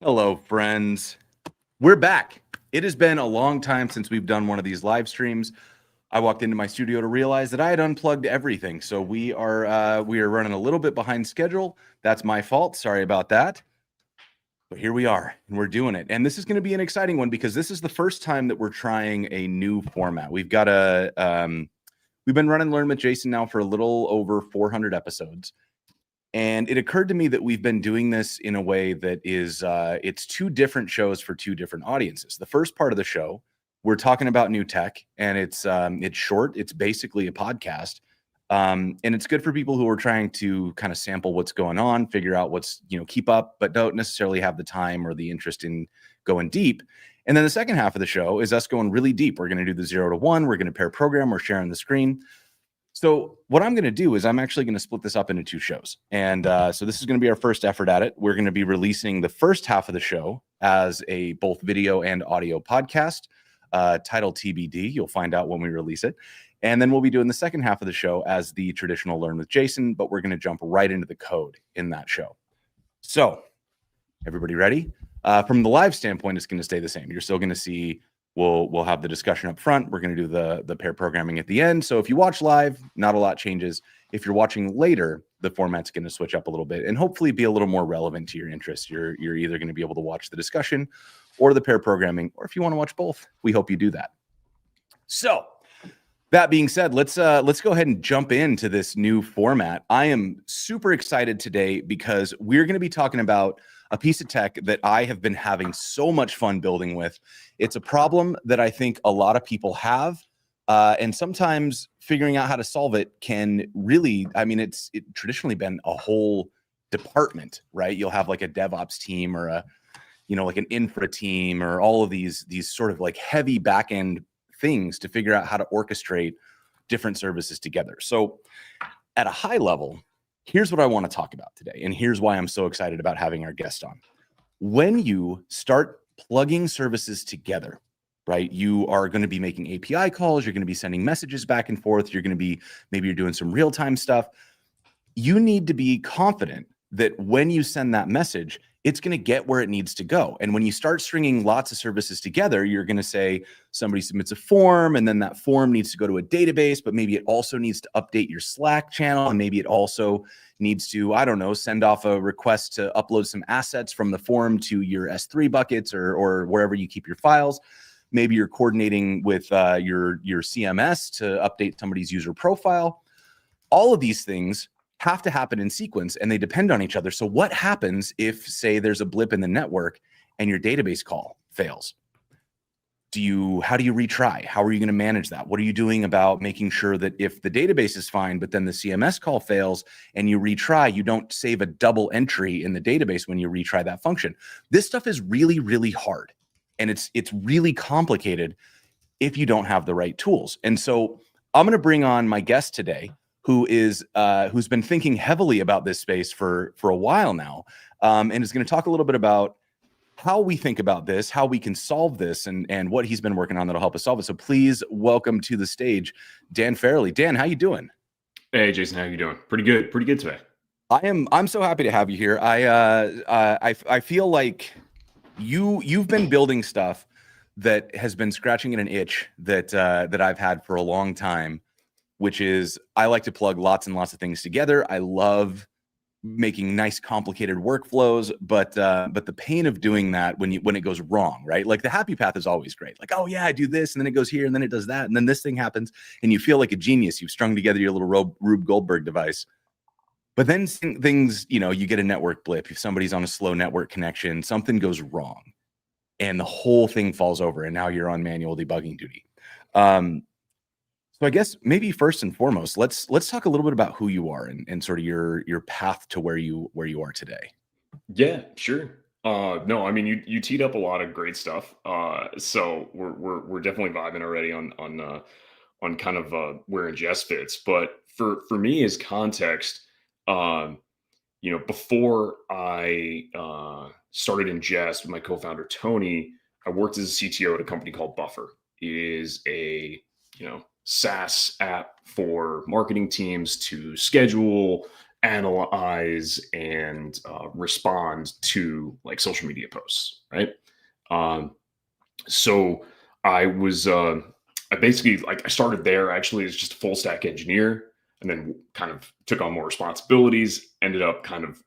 Hello, friends. We're back. It has been a long time since we've done one of these live streams. I walked into my studio to realize that I had unplugged everything. So we are running a little bit behind schedule. That's my fault. Sorry about that. But here we are, and we're doing it. And this is going to be an exciting one because this is the first time that we're trying a new format. We've got we've been running Learn with Jason now for a little over 400 episodes. And it occurred to me that we've been doing this in a way that is, it's two different shows for two different audiences. The first part of the show, we're talking about new tech, and it's short. It's basically a podcast, and it's good for people who are trying to kind of sample what's going on, figure out what's keep up, but don't necessarily have the time or the interest in going deep. And then the second half of the show is us going really deep. We're going to do the 0 to 1. We're going to pair program. We're sharing the screen. So what I'm going to do is I'm actually going to split this up into two shows. And so this is going to be our first effort at it. We're going to be releasing the first half of the show as a both video and audio podcast, titled TBD. You'll find out when we release it. And then we'll be doing the second half of the show as the traditional Learn with Jason, but we're going to jump right into the code in that show. So everybody ready? From the live standpoint, it's going to stay the same. You're still going to see We'll have the discussion up front. We're going to do the pair programming at the end. So if you watch live, not a lot changes. If you're watching later, the format's going to switch up a little bit and hopefully be a little more relevant to your interests. You're either going to be able to watch the discussion or the pair programming, or if you want to watch both, we hope you do that. So that being said, let's go ahead and jump into this new format. I am super excited today because we're going to be talking about a piece of tech that I have been having so much fun building with. It's a problem that I think a lot of people have, and sometimes figuring out how to solve it can really, it's traditionally been a whole department, right? You'll have like a DevOps team or a, like an infra team or all of these sort of like heavy back-end things to figure out how to orchestrate different services together. So at a high level, here's what I want to talk about today. And here's why I'm so excited about having our guest on. When you start plugging services together, right, you are going to be making API calls. You're going to be sending messages back and forth. You're going to be, maybe you're doing some real-time stuff. You need to be confident that when you send that message, it's going to get where it needs to go. And when you start stringing lots of services together, you're going to say somebody submits a form, and then that form needs to go to a database, but maybe it also needs to update your Slack channel. And maybe it also needs to, I don't know, send off a request to upload some assets from the form to your S3 buckets or wherever you keep your files. Maybe you're coordinating with your CMS to update somebody's user profile. All of these things have to happen in sequence, and they depend on each other. So what happens if, say, there's a blip in the network and your database call fails? How do you retry? How are you going to manage that? What are you doing about making sure that if the database is fine, but then the CMS call fails and you retry, you don't save a double entry in the database when you retry that function? This stuff is really, really hard, and it's really complicated if you don't have the right tools. And so I'm going to bring on my guest today, who's been thinking heavily about this space for a while now, and is going to talk a little bit about how we think about this, how we can solve this, and what he's been working on that'll help us solve it. So please welcome to the stage, Dan Farrelly. Dan, how you doing? Hey, Jason, how you doing? Pretty good today. I'm so happy to have you here. I feel like you've been building stuff that has been scratching at an itch that I've had for a long time, which is I like to plug lots and lots of things together. I love making nice, complicated workflows, but the pain of doing that when it goes wrong, right? Like the happy path is always great. Like, oh yeah, I do this, and then it goes here, and then it does that, and then this thing happens, and you feel like a genius. You've strung together your little Rube Goldberg device. But then things, you get a network blip. If somebody's on a slow network connection, something goes wrong, and the whole thing falls over, and now you're on manual debugging duty. So I guess maybe first and foremost, let's talk a little bit about who you are and sort of your path to where you are today. Yeah, sure. No, I mean you teed up a lot of great stuff. So we're definitely vibing already on kind of where Ingest fits. But for me as context, before I started Ingest with my co-founder Tony, I worked as a CTO at a company called Buffer. It is a SaaS app for marketing teams to schedule analyze and respond to like social media posts, right? Um, so I was I basically like I started there actually as just a full stack engineer, and then kind of took on more responsibilities. Ended up kind of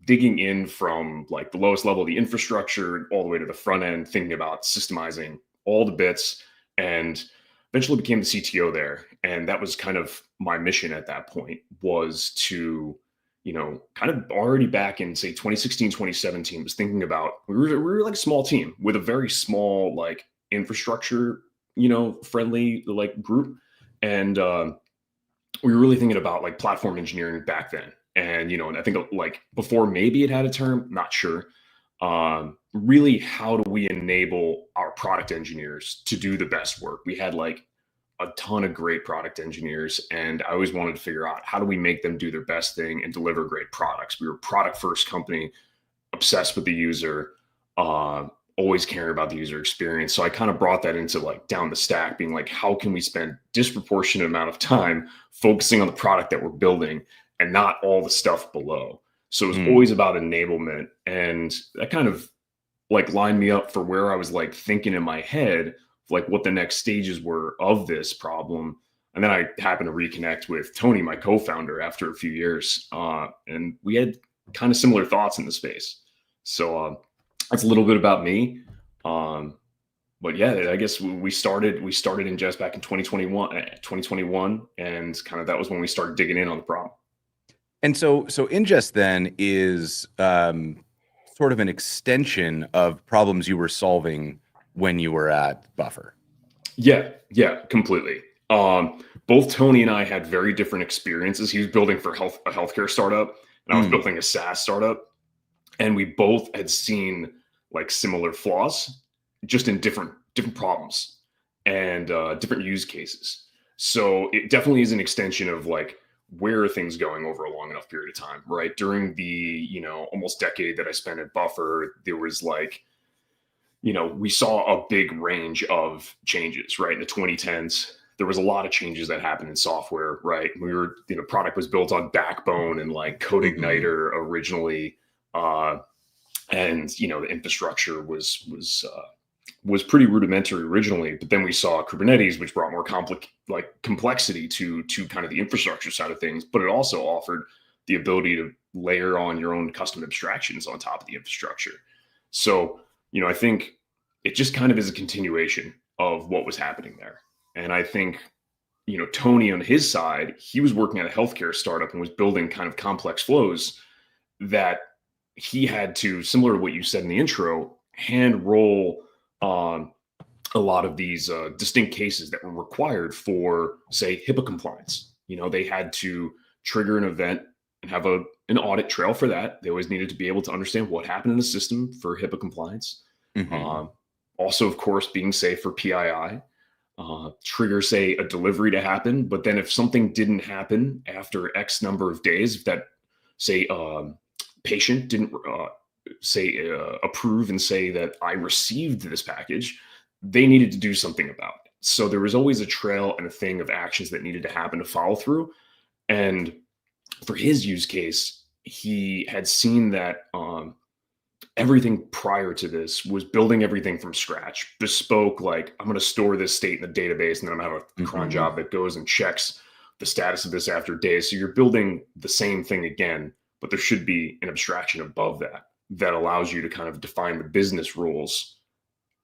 digging in from like the lowest level of the infrastructure all the way to the front end, thinking about systemizing all the bits, and eventually became the CTO there. And that was kind of my mission at that point, was to, kind of already back in say 2016, 2017, was thinking about, we were like a small team with a very small like infrastructure, friendly like group. And we were really thinking about like platform engineering back then. And, and I think like before maybe it had a term, not sure. Really, how do we enable our product engineers to do the best work? We had like a ton of great product engineers, and I always wanted to figure out how do we make them do their best thing and deliver great products. We were a product first company, obsessed with the user, always caring about the user experience. So I kind of brought that into like down the stack, being like, how can we spend disproportionate amount of time focusing on the product that we're building and not all the stuff below? So it was always about enablement, and that kind of like lined me up for where I was like thinking in my head, like what the next stages were of this problem. And then I happened to reconnect with Tony, my co-founder, after a few years, and we had kind of similar thoughts in the space. So that's a little bit about me. But yeah, I guess we started Inngest back in 2021, and kind of that was when we started digging in on the problem. And so Ingest then is sort of an extension of problems you were solving when you were at Buffer. Yeah, completely. Both Tony and I had very different experiences. He was building for a healthcare startup, and I was building a SaaS startup, and we both had seen like similar flaws, just in different problems and different use cases. So it definitely is an extension of like, where are things going over a long enough period of time, right? During the, almost decade that I spent at Buffer, there was like, we saw a big range of changes, right? In the 2010s, there was a lot of changes that happened in software, right? Product was built on Backbone and like CodeIgniter originally. And, the infrastructure was pretty rudimentary originally, but then we saw Kubernetes, which brought more complexity to kind of the infrastructure side of things, but it also offered the ability to layer on your own custom abstractions on top of the infrastructure. So, I think it just kind of is a continuation of what was happening there. And I think, Tony on his side, he was working at a healthcare startup and was building kind of complex flows that he had to, similar to what you said in the intro, hand roll a lot of these distinct cases that were required for, say, HIPAA compliance. They had to trigger an event and have an audit trail for that. They always needed to be able to understand what happened in the system for HIPAA compliance. Also, of course, being safe for PII. Trigger, say, a delivery to happen, but then if something didn't happen after X number of days, if that, say, patient didn't approve and say that I received this package, they needed to do something about it. So there was always a trail and a thing of actions that needed to happen to follow through. And for his use case, he had seen that everything prior to this was building everything from scratch, bespoke, like I'm going to store this state in the database, and then I'm going to have a cron job that goes and checks the status of this after days. So you're building the same thing again, but there should be an abstraction above that allows you to kind of define the business rules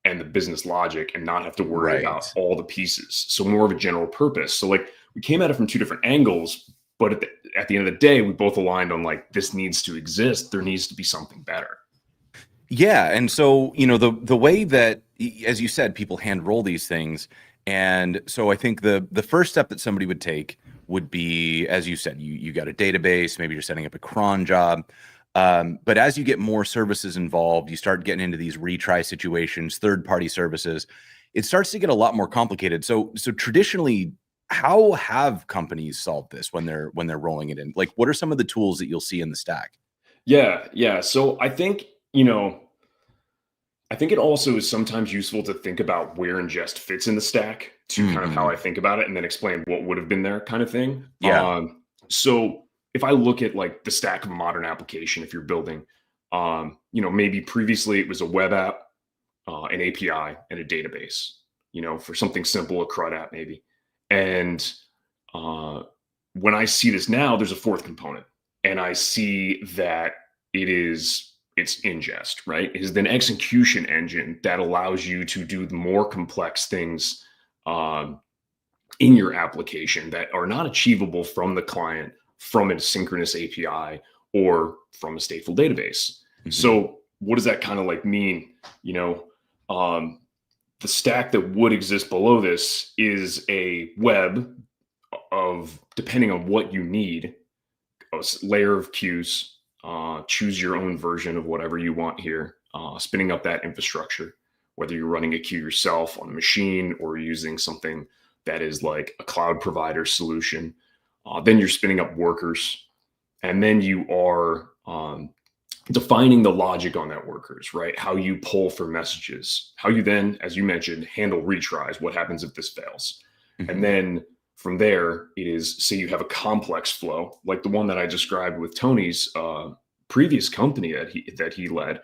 and the business logic and not have to worry about all the pieces. So more of a general purpose. So like we came at it from two different angles, but at the end of the day, we both aligned on like, this needs to exist. There needs to be something better. Yeah. And so, the way that, as you said, people hand roll these things. And so I think the first step that somebody would take would be, as you said, you got a database, maybe you're setting up a cron job. But as you get more services involved, you start getting into these retry situations, third-party services. It starts to get a lot more complicated. So traditionally, how have companies solved this when they're rolling it in? Like, what are some of the tools that you'll see in the stack? Yeah. So I think, I think it also is sometimes useful to think about where Ingest fits in the stack to kind of how I think about it, and then explain what would have been there kind of thing. Yeah. So if I look at like the stack of a modern application, if you're building, maybe previously it was a web app, an API, and a database, for something simple, a CRUD app maybe. And when I see this now, there's a fourth component, and I see that it's ingest, right? It is an execution engine that allows you to do the more complex things in your application that are not achievable from the client, from a synchronous API, or from a stateful database. Mm-hmm. So what does that kind of like mean? The stack that would exist below this is a web of, depending on what you need, a layer of queues, choose your own version of whatever you want here, spinning up that infrastructure, whether you're running a queue yourself on a machine or using something that is like a cloud provider solution. Then you're spinning up workers, and then you are defining the logic on that workers, right? How you pull for messages, how you then, as you mentioned, handle retries. What happens if this fails? Mm-hmm. And then from there, it is, say you have a complex flow, like the one that I described with Tony's previous company that he led,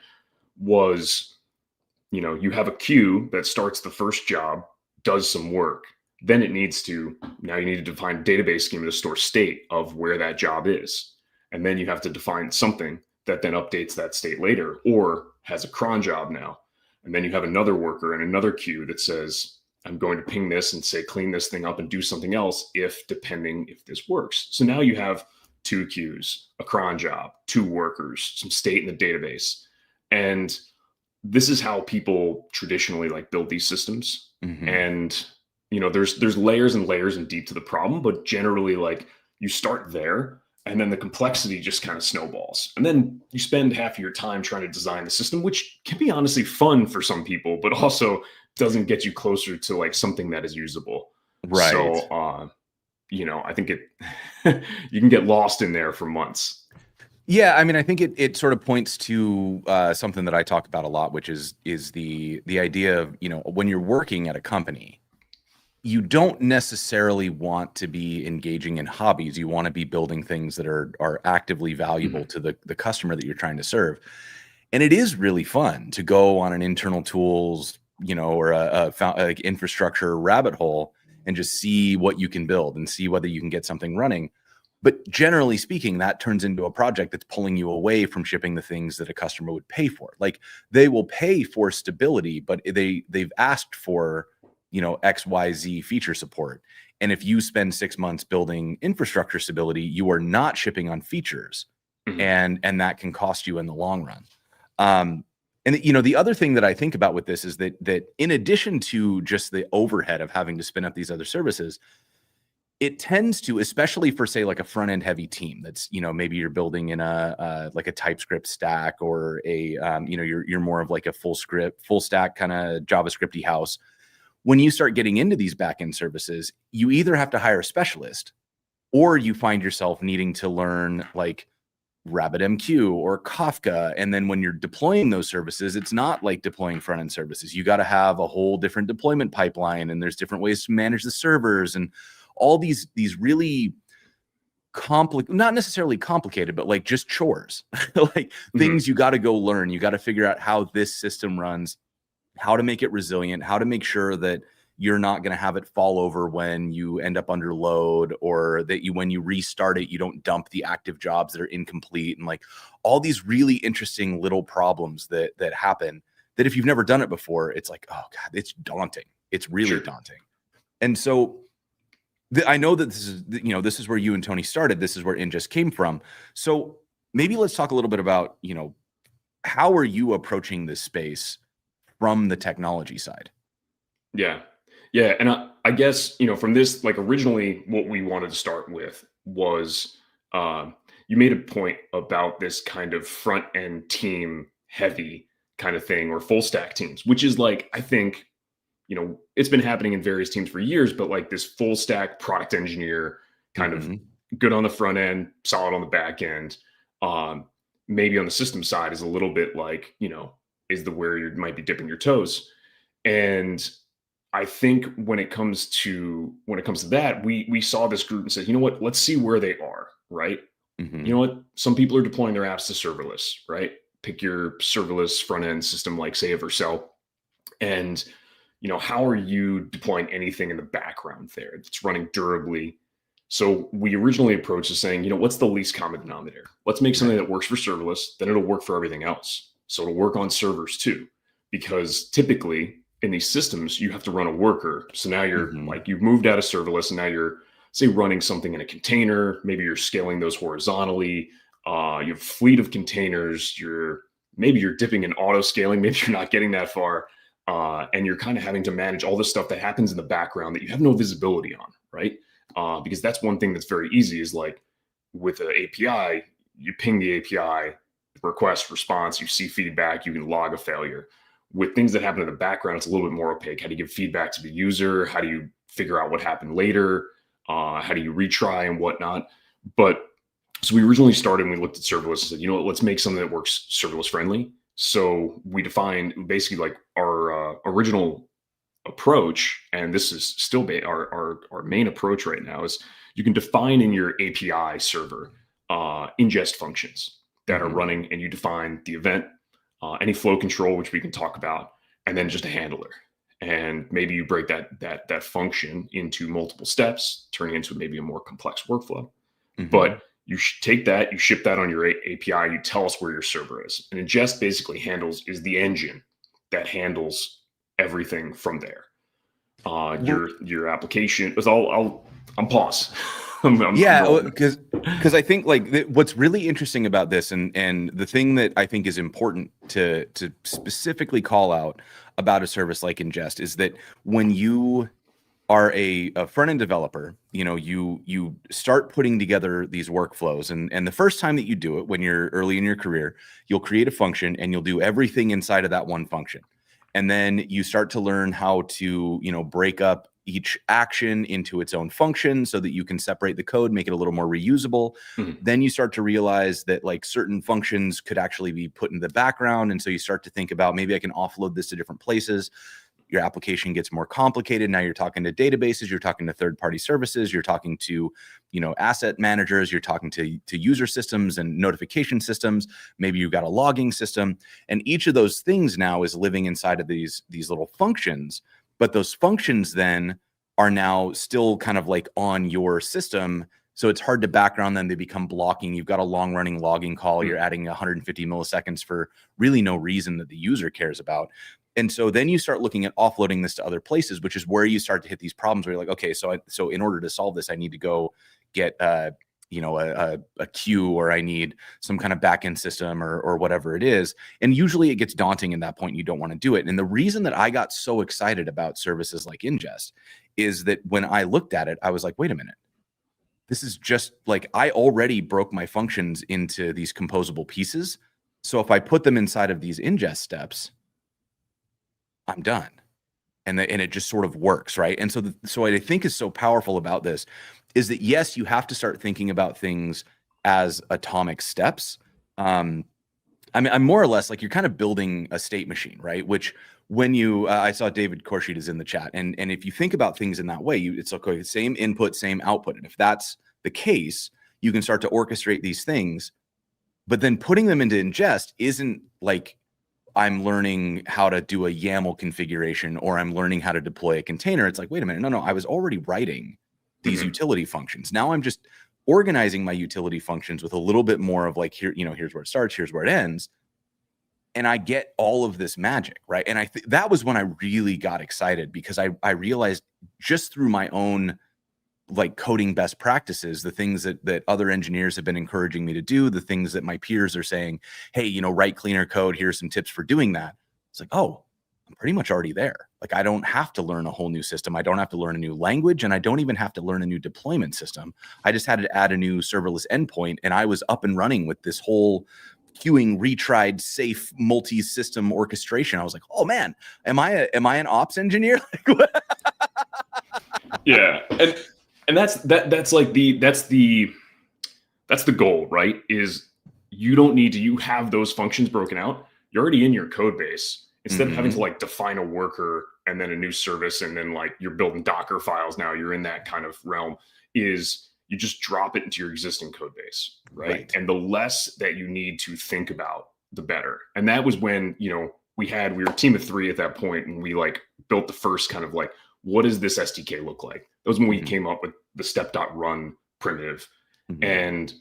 was, you have a queue that starts the first job, does some work. Then now you need to define a database schema to store state of where that job is. And then you have to define something that then updates that state later, or has a cron job now. And then you have another worker and another queue that says, I'm going to ping this and say, clean this thing up and do something else if this works. So now you have 2 queues, a cron job, 2 workers, some state in the database. And this is how people traditionally like build these systems. Mm-hmm. And, there's layers and layers and deep to the problem, but generally like you start there, and then the complexity just kind of snowballs. And then you spend half of your time trying to design the system, which can be honestly fun for some people, but also doesn't get you closer to like something that is usable. Right. So, I think you can get lost in there for months. Yeah. I mean, I think it sort of points to something that I talk about a lot, which is the idea of, when you're working at a company, you don't necessarily want to be engaging in hobbies. You want to be building things that are actively valuable mm-hmm. to the customer that you're trying to serve. And it is really fun to go on an internal tools, or a infrastructure rabbit hole and just see what you can build and see whether you can get something running. But generally speaking, that turns into a project that's pulling you away from shipping the things that a customer would pay for. Like, they will pay for stability, but they've asked for XYZ feature support. And if you spend 6 months building infrastructure stability, you are not shipping on features. Mm-hmm. And that can cost you in the long run. And the other thing that I think about with this is that in addition to just the overhead of having to spin up these other services, it tends to, especially for say like a front end heavy team that's, maybe you're building in a TypeScript stack, or you're more of like a full stack kind of JavaScripty house. When you start getting into these backend services, you either have to hire a specialist, or you find yourself needing to learn like RabbitMQ or Kafka. And then when you're deploying those services, it's not like deploying front-end services. You got to have a whole different deployment pipeline, and there's different ways to manage the servers, and all these really not necessarily complicated, but like just chores, like mm-hmm. things you got to go learn. You got to figure out how this system runs, how to make it resilient, how to make sure that you're not going to have it fall over when you end up under load, or that when you restart it, you don't dump the active jobs that are incomplete, and like all these really interesting little problems that happen, that if you've never done it before, it's like, oh God, it's daunting. It's really daunting. And so I know that this is where you and Tony started. This is where Inngest came from. So maybe let's talk a little bit about, how are you approaching this space from the technology side? Yeah. And I guess, from this, like originally what we wanted to start with was, you made a point about this kind of front end team heavy kind of thing, or full stack teams, which is like, I think, it's been happening in various teams for years, but like this full stack product engineer kind mm-hmm. of good on the front end, solid on the back end, maybe on the system side is a little bit like, is where you might be dipping your toes. And I think when it comes to that, we saw this group and said, you know what, let's see where they are, right? Mhm. You know what? Some people are deploying their apps to serverless, right? Pick your serverless front end system like say a Vercel. And how are you deploying anything in the background there that's running durably? So we originally approached as saying, what's the least common denominator? Let's make something Right. that works for serverless, then it'll work for everything else. So it'll work on servers too. Because typically in these systems, you have to run a worker. So now Mhm. you've moved out of serverless and now you're, say, running something in a container. Maybe you're scaling those horizontally. You have a fleet of containers. Maybe you're dipping in auto scaling. Maybe you're not getting that far. And you're kind of having to manage all the stuff that happens in the background that you have no visibility on, right? Because that's one thing that's very easy is like with an API, you ping the API, request, response, you see feedback, you can log a failure. With things that happen in the background, it's a little bit more opaque. How do you give feedback to the user? How do you figure out what happened later? How do you retry and whatnot? But so we originally started and we looked at serverless and said, let's make something that works serverless friendly. So we defined basically like our original approach, and this is still our main approach right now, is you can define in your API server ingest functions that are Mhm. running, and you define the event, any flow control, which we can talk about, and then just a handler. And maybe you break that function into multiple steps, turning into maybe a more complex workflow. Mhm. But you take that, you ship that on your API, you tell us where your server is. And ingest basically is the engine that handles everything from there. Well, Your application is I'm pause. I'm yeah, rolling. because I think like what's really interesting about this, and the thing that I think is important to specifically call out about a service like Ingest is that when you are a front end developer, you start putting together these workflows, and the first time that you do it, when you're early in your career, you'll create a function and you'll do everything inside of that one function, and then you start to learn how to break up each action into its own function so that you can separate the code, make it a little more reusable. Mhm. Then you start to realize that like certain functions could actually be put in the background, and so you start to think about maybe I can offload this to different places. Your application gets more complicated. Now you're talking to databases, you're talking to third-party services, you're talking to asset managers, you're talking to user systems and notification systems. Maybe you've got a logging system, and each of those things now is living inside of these little functions. But those functions then are now still kind of like on your system, so it's hard to background them. They become blocking. You've got a long running logging call, you're Mhm. adding 150 milliseconds for really no reason that the user cares about. And so then you start looking at offloading this to other places, which is where you start to hit these problems where you're like, okay, so in order to solve this, I need to go get a queue, or I need some kind of backend system, or whatever it is. And usually it gets daunting in that point. You don't want to do it. And the reason that I got so excited about services like Ingest is that when I looked at it, I was like, wait a minute. This is just like I already broke my functions into these composable pieces. So if I put them inside of these ingest steps, I'm done. And it just sort of works, right? And so what I think is so powerful about this is that yes, you have to start thinking about things as atomic steps. Um, I mean, I'm more or less like you're kind of building a state machine, right? Which when you, I saw David Korsheed is in the chat, and if you think about things in that way, it's okay, same input, same output, and if that's the case, you can start to orchestrate these things. But then putting them into ingest isn't like I'm learning how to do a YAML configuration or I'm learning how to deploy a container. It's like, wait a minute, no, I was already writing these Mhm. utility functions. Now I'm just organizing my utility functions with a little bit more of like, here's where it starts, here's where it ends. And I get all of this magic, right? And that was when I really got excited, because I realized just through my own like coding best practices, the things that other engineers have been encouraging me to do, the things that my peers are saying, hey, write cleaner code, here's some tips for doing that. It's like, oh, I'm pretty much already there. Like I don't have to learn a whole new system. I don't have to learn a new language, and I don't even have to learn a new deployment system. I just had to add a new serverless endpoint, and I was up and running with this whole queuing, retried, safe, multi-system orchestration. I was like, oh man, am I an ops engineer? Like, what? Yeah, and that's the goal, right? Is you don't need to you have those functions broken out. You're already in your code base. Instead of having to Mhm. like define a worker and then a new service and then like you're building Docker files now, you're in that kind of realm. Is you just drop it into your existing code base, right? And the less that you need to think about, the better. And that was when, you know, we were a team of 3 at that point, and we like built the first kind of like, what does this SDK look like? That was when we came up with the step.run primitive. And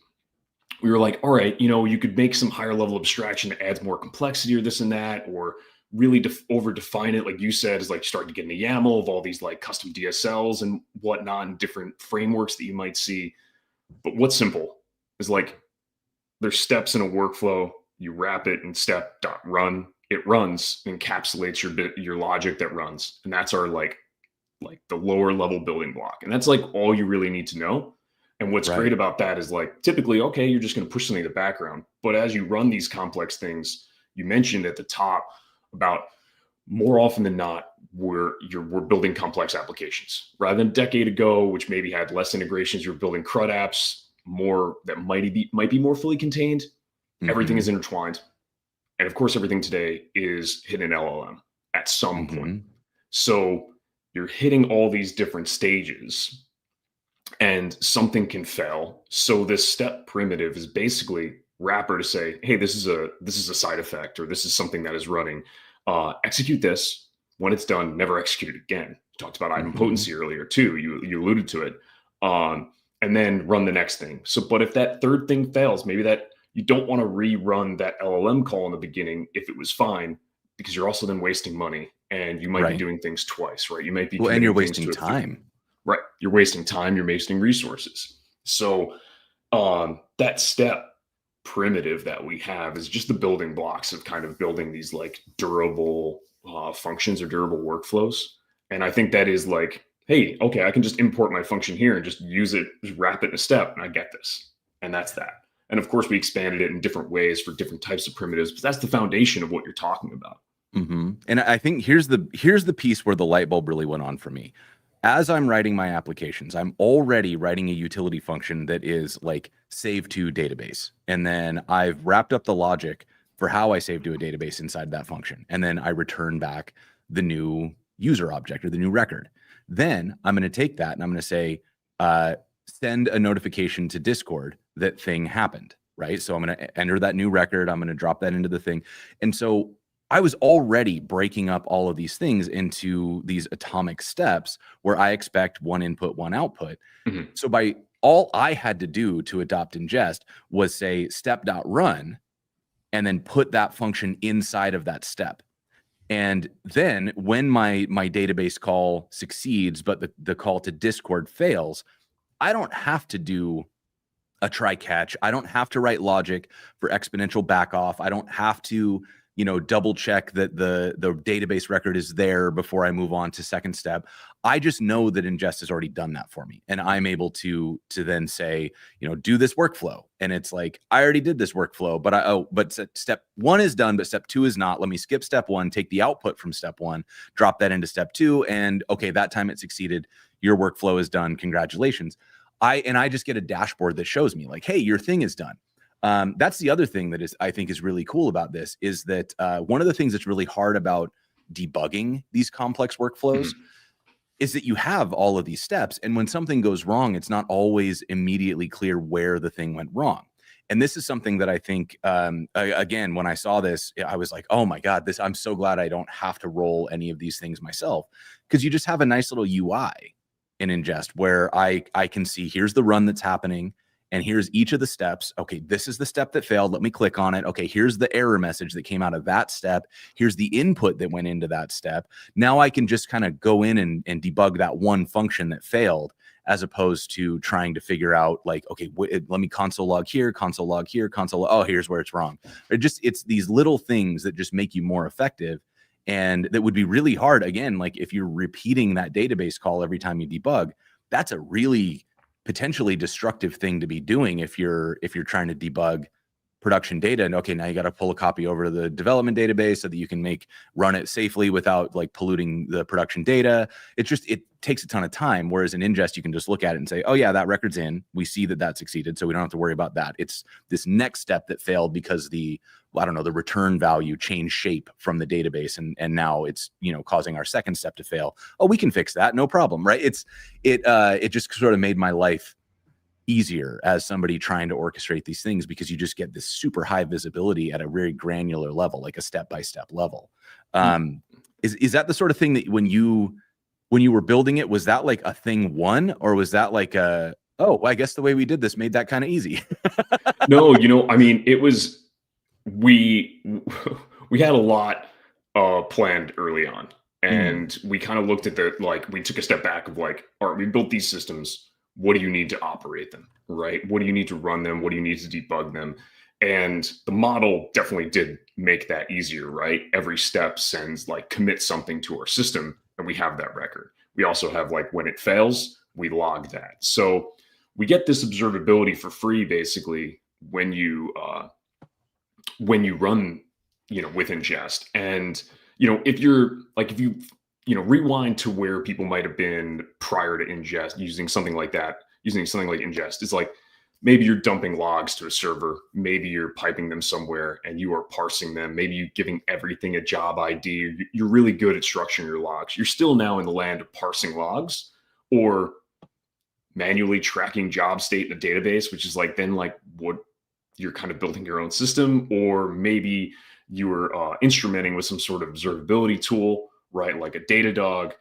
we were like, all right, you know, you could make some higher level abstraction that adds more complexity or this and that, or really over define it. Like you said, is like starting to get in the YAML of all these like custom DSLs and whatnot and different frameworks that you might see. But what's simple is like, there's steps in a workflow. You wrap it in step.run. It runs, encapsulates your logic that runs. And that's our like the lower level building block. And that's like all you really need to know. And what's great about that is like, typically, okay, you're just going to push something in the background. But as you run these complex things, you mentioned at the top about more often than not, we're building complex applications rather than a decade ago, which maybe had less integrations. You're building CRUD apps, more that might be more fully contained. Everything is intertwined. And of course, everything today is hitting an LLM at some point. So you're hitting all these different stages and something can fail. So this step primitive is basically wrapper to say, hey, this is a side effect, or this is something that is running. Execute this. When it's done, never execute it again. We talked about idempotency earlier too. You alluded to it. And then run the next thing. So, but if that third thing fails, maybe that you don't want to rerun that LLM call in the beginning if it was fine, because you're also then wasting money and you might be doing things twice, right? You might be and you're wasting time. Right. You're wasting time. You're wasting resources. So that step primitive that we have is just the building blocks of kind of building these like durable functions or durable workflows. And I think that is like, hey, okay, I can just import my function here and just use it, just wrap it in a step, and I get this. And that's that. And of course, we expanded it in different ways for different types of primitives, but that's the foundation of what you're talking about. And I think here's the piece where the light bulb really went on for me. As I'm writing my applications, I'm already writing a utility function that is like save to database. And then I've wrapped up the logic for how I save to a database inside that function. And then I return back the new user object or the new record. Then I'm going to take that and I'm going to say, send a notification to Discord that thing happened, right? So I'm going to enter that new record. I'm going to drop that into the thing. And so I was already breaking up all of these things into these atomic steps where I expect one input, one output. So by all I had to do to adopt ingest was say step.run and then put that function inside of that step. And then when my database call succeeds, but the call to Discord fails, I don't have to do a try catch. I don't have to write logic for exponential back off. I don't have to, double check that the database record is there before I move on to second step. I just know that ingest has already done that for me. And I'm able to then say, do this workflow. And it's like, I already did this workflow, but step 1 is done, but step 2 is not. Let me skip step 1, take the output from step 1, drop that into step 2. And okay, that time it succeeded. Your workflow is done. Congratulations. I just get a dashboard that shows me like, hey, your thing is done. That's the other thing that I think is really cool about this is that one of the things that's really hard about debugging these complex workflows is that you have all of these steps. And when something goes wrong, it's not always immediately clear where the thing went wrong. And this is something that I think, again, when I saw this, I was like, oh my God, I'm so glad I don't have to roll any of these things myself, because you just have a nice little UI in ingest where I can see here's the run that's happening. And here's each of the steps. Okay, this is the step that failed. Let me click on it. Okay, here's the error message that came out of that step. Here's the input that went into that step. Now I can just kind of go in and debug that one function that failed, as opposed to trying to figure out like, okay, let me console log here, console log here, oh, here's where it's wrong. It's these little things that just make you more effective. And that would be really hard. Again, like if you're repeating that database call every time you debug, that's a really potentially destructive thing to be doing if you're trying to debug production data. And okay, now you got to pull a copy over to the development database so that you can run it safely without like polluting the production data. It takes a ton of time. Whereas in ingest, you can just look at it and say, oh yeah, that record's in. We see that succeeded. So we don't have to worry about that. It's this next step that failed because the return value changed shape from the database. And now it's, causing our second step to fail. Oh, we can fix that. No problem. Right. It just sort of made my life easier as somebody trying to orchestrate these things, because you just get this super high visibility at a very granular level, like a step-by-step level. Is that the sort of thing that when you were building it, was that like a thing one, or was that like a, oh, well, I guess the way we did this made that kind of easy? No, I mean, it was, we we had a lot planned early on, and we kind of looked at we took a step back of like, all right, we built these systems. What do you need to operate them, right? What do you need to run them? What do you need to debug them? And the model definitely did make that easier, right? Every step sends like commit something to our system, and we have that record. We also have like when it fails, we log that. So we get this observability for free, basically, when you run, with Ingest. And if you rewind to where people might have been prior to Ingest, using something like Ingest, it's like maybe you're dumping logs to a server, maybe you're piping them somewhere and you are parsing them, maybe you're giving everything a job ID. You're really good at structuring your logs. You're still now in the land of parsing logs, or manually tracking job state in a database, which is like then like what you're kind of building your own system. Or maybe you were instrumenting with some sort of observability tool, right? Like a Datadog,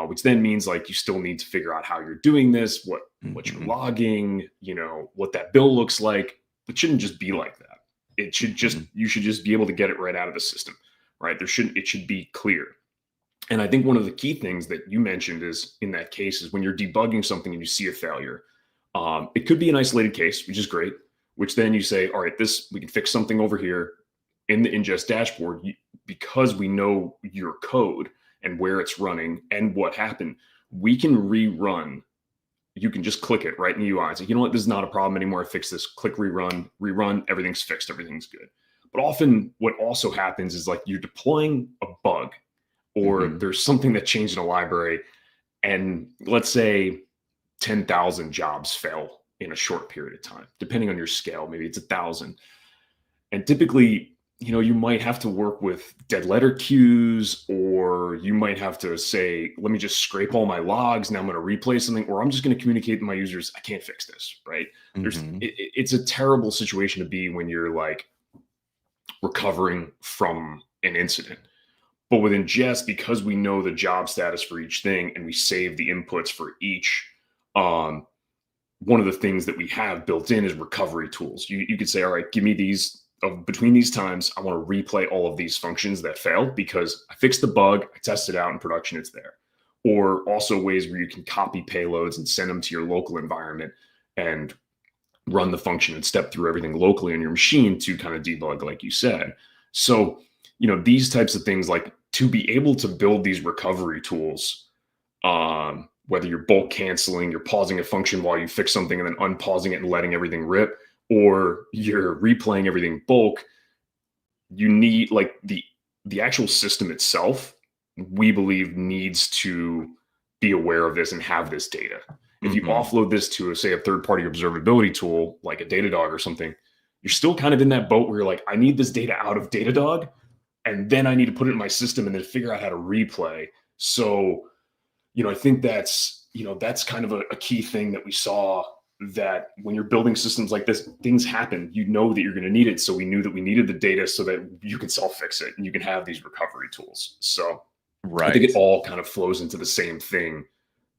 which then means like you still need to figure out how you're doing this, what you're logging, what that bill looks like. It shouldn't just be like that. It should just, you should just be able to get it right out of the system, right? It should be clear. And I think one of the key things that you mentioned is in that case is when you're debugging something and you see a failure, it could be an isolated case, which is great, which then you say, all right, we can fix something over here in the Ingest dashboard, because we know your code and where it's running and what happened. We can rerun. You can just click it right in the UI. It's like, you know what, this is not a problem anymore. I fixed this. Click rerun, everything's fixed, everything's good. But often what also happens is like you're deploying a bug, or there's something that changed in a library, and let's say 10,000 jobs fail in a short period of time, depending on your scale. Maybe it's 1,000. And typically, you might have to work with dead letter queues, or you might have to say, let me just scrape all my logs. Now I'm going to replay something, or I'm just going to communicate to my users, I can't fix this, right? It's a terrible situation to be when you're like recovering from an incident. But with Ingest, because we know the job status for each thing and we save the inputs for each, one of the things that we have built in is recovery tools. You could say, all right, give me these, between these times, I want to replay all of these functions that failed because I fixed the bug, I tested it out in production, it's there. Or also ways where you can copy payloads and send them to your local environment and run the function and step through everything locally on your machine to kind of debug, like you said. So, these types of things, like to be able to build these recovery tools, whether you're bulk canceling, you're pausing a function while you fix something and then unpausing it and letting everything rip, or you're replaying everything bulk, you need like the actual system itself, we believe, needs to be aware of this and have this data. If you offload this to, say, a third-party observability tool like a Datadog or something, you're still kind of in that boat where you're like, I need this data out of Datadog, and then I need to put it in my system and then figure out how to replay. So, I think that's kind of a key thing that we saw, that when you're building systems like this, things happen, that you're going to need it. So we knew that we needed the data so that you can self-fix it and you can have these recovery tools. So I think it all kind of flows into the same thing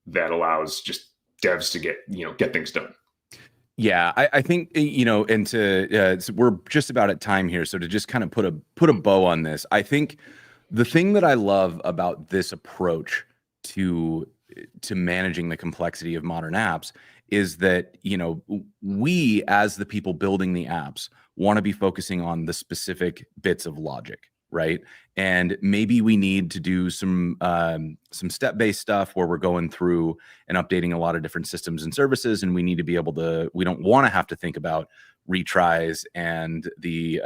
that allows just devs to get things done. Yeah, I think, and so we're just about at time here. So to just kind of put a bow on this, I think the thing that I love about this approach to managing the complexity of modern apps is that, we, as the people building the apps, want to be focusing on the specific bits of logic, right? And maybe we need to do some step-based stuff where we're going through and updating a lot of different systems and services, and we need to be able to, we don't want to have to think about retries and the,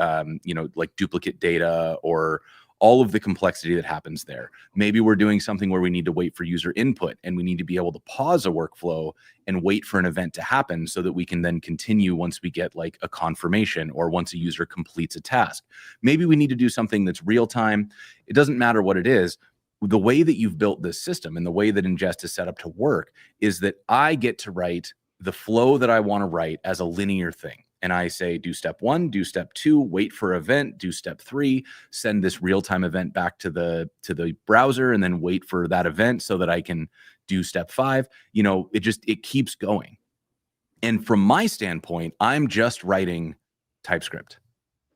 like duplicate data or all of the complexity that happens there. Maybe we're doing something where we need to wait for user input and we need to be able to pause a workflow and wait for an event to happen so that we can then continue once we get like a confirmation or once a user completes a task. Maybe we need to do something that's real time. It doesn't matter what it is. The way that you've built this system and the way that Ingest is set up to work is that I get to write the flow that I want to write as a linear thing. And I say, do step 1, do step 2, wait for event, do step 3, send this real-time event back to the browser, and then wait for that event so that I can do step 5. It keeps going. And from my standpoint, I'm just writing TypeScript,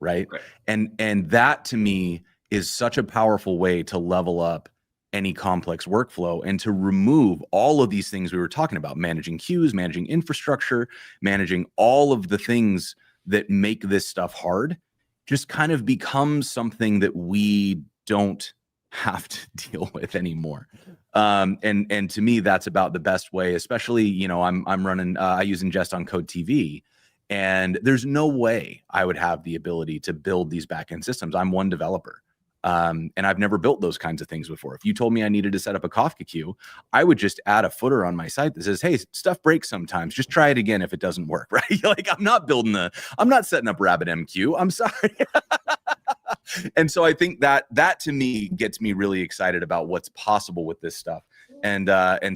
right? And that to me is such a powerful way to level up any complex workflow and to remove all of these things we were talking about, managing queues, managing infrastructure, managing all of the things that make this stuff hard, just kind of becomes something that we don't have to deal with anymore. And to me, that's about the best way, especially, I'm running, I use Inngest on Code TV, and there's no way I would have the ability to build these backend systems. I'm one developer. And I've never built those kinds of things before. If you told me I needed to set up a Kafka queue, I would just add a footer on my site that says, hey, stuff breaks sometimes. Just try it again if it doesn't work, right? Like, I'm not setting up RabbitMQ. I'm sorry. And so I think that to me gets me really excited about what's possible with this stuff. And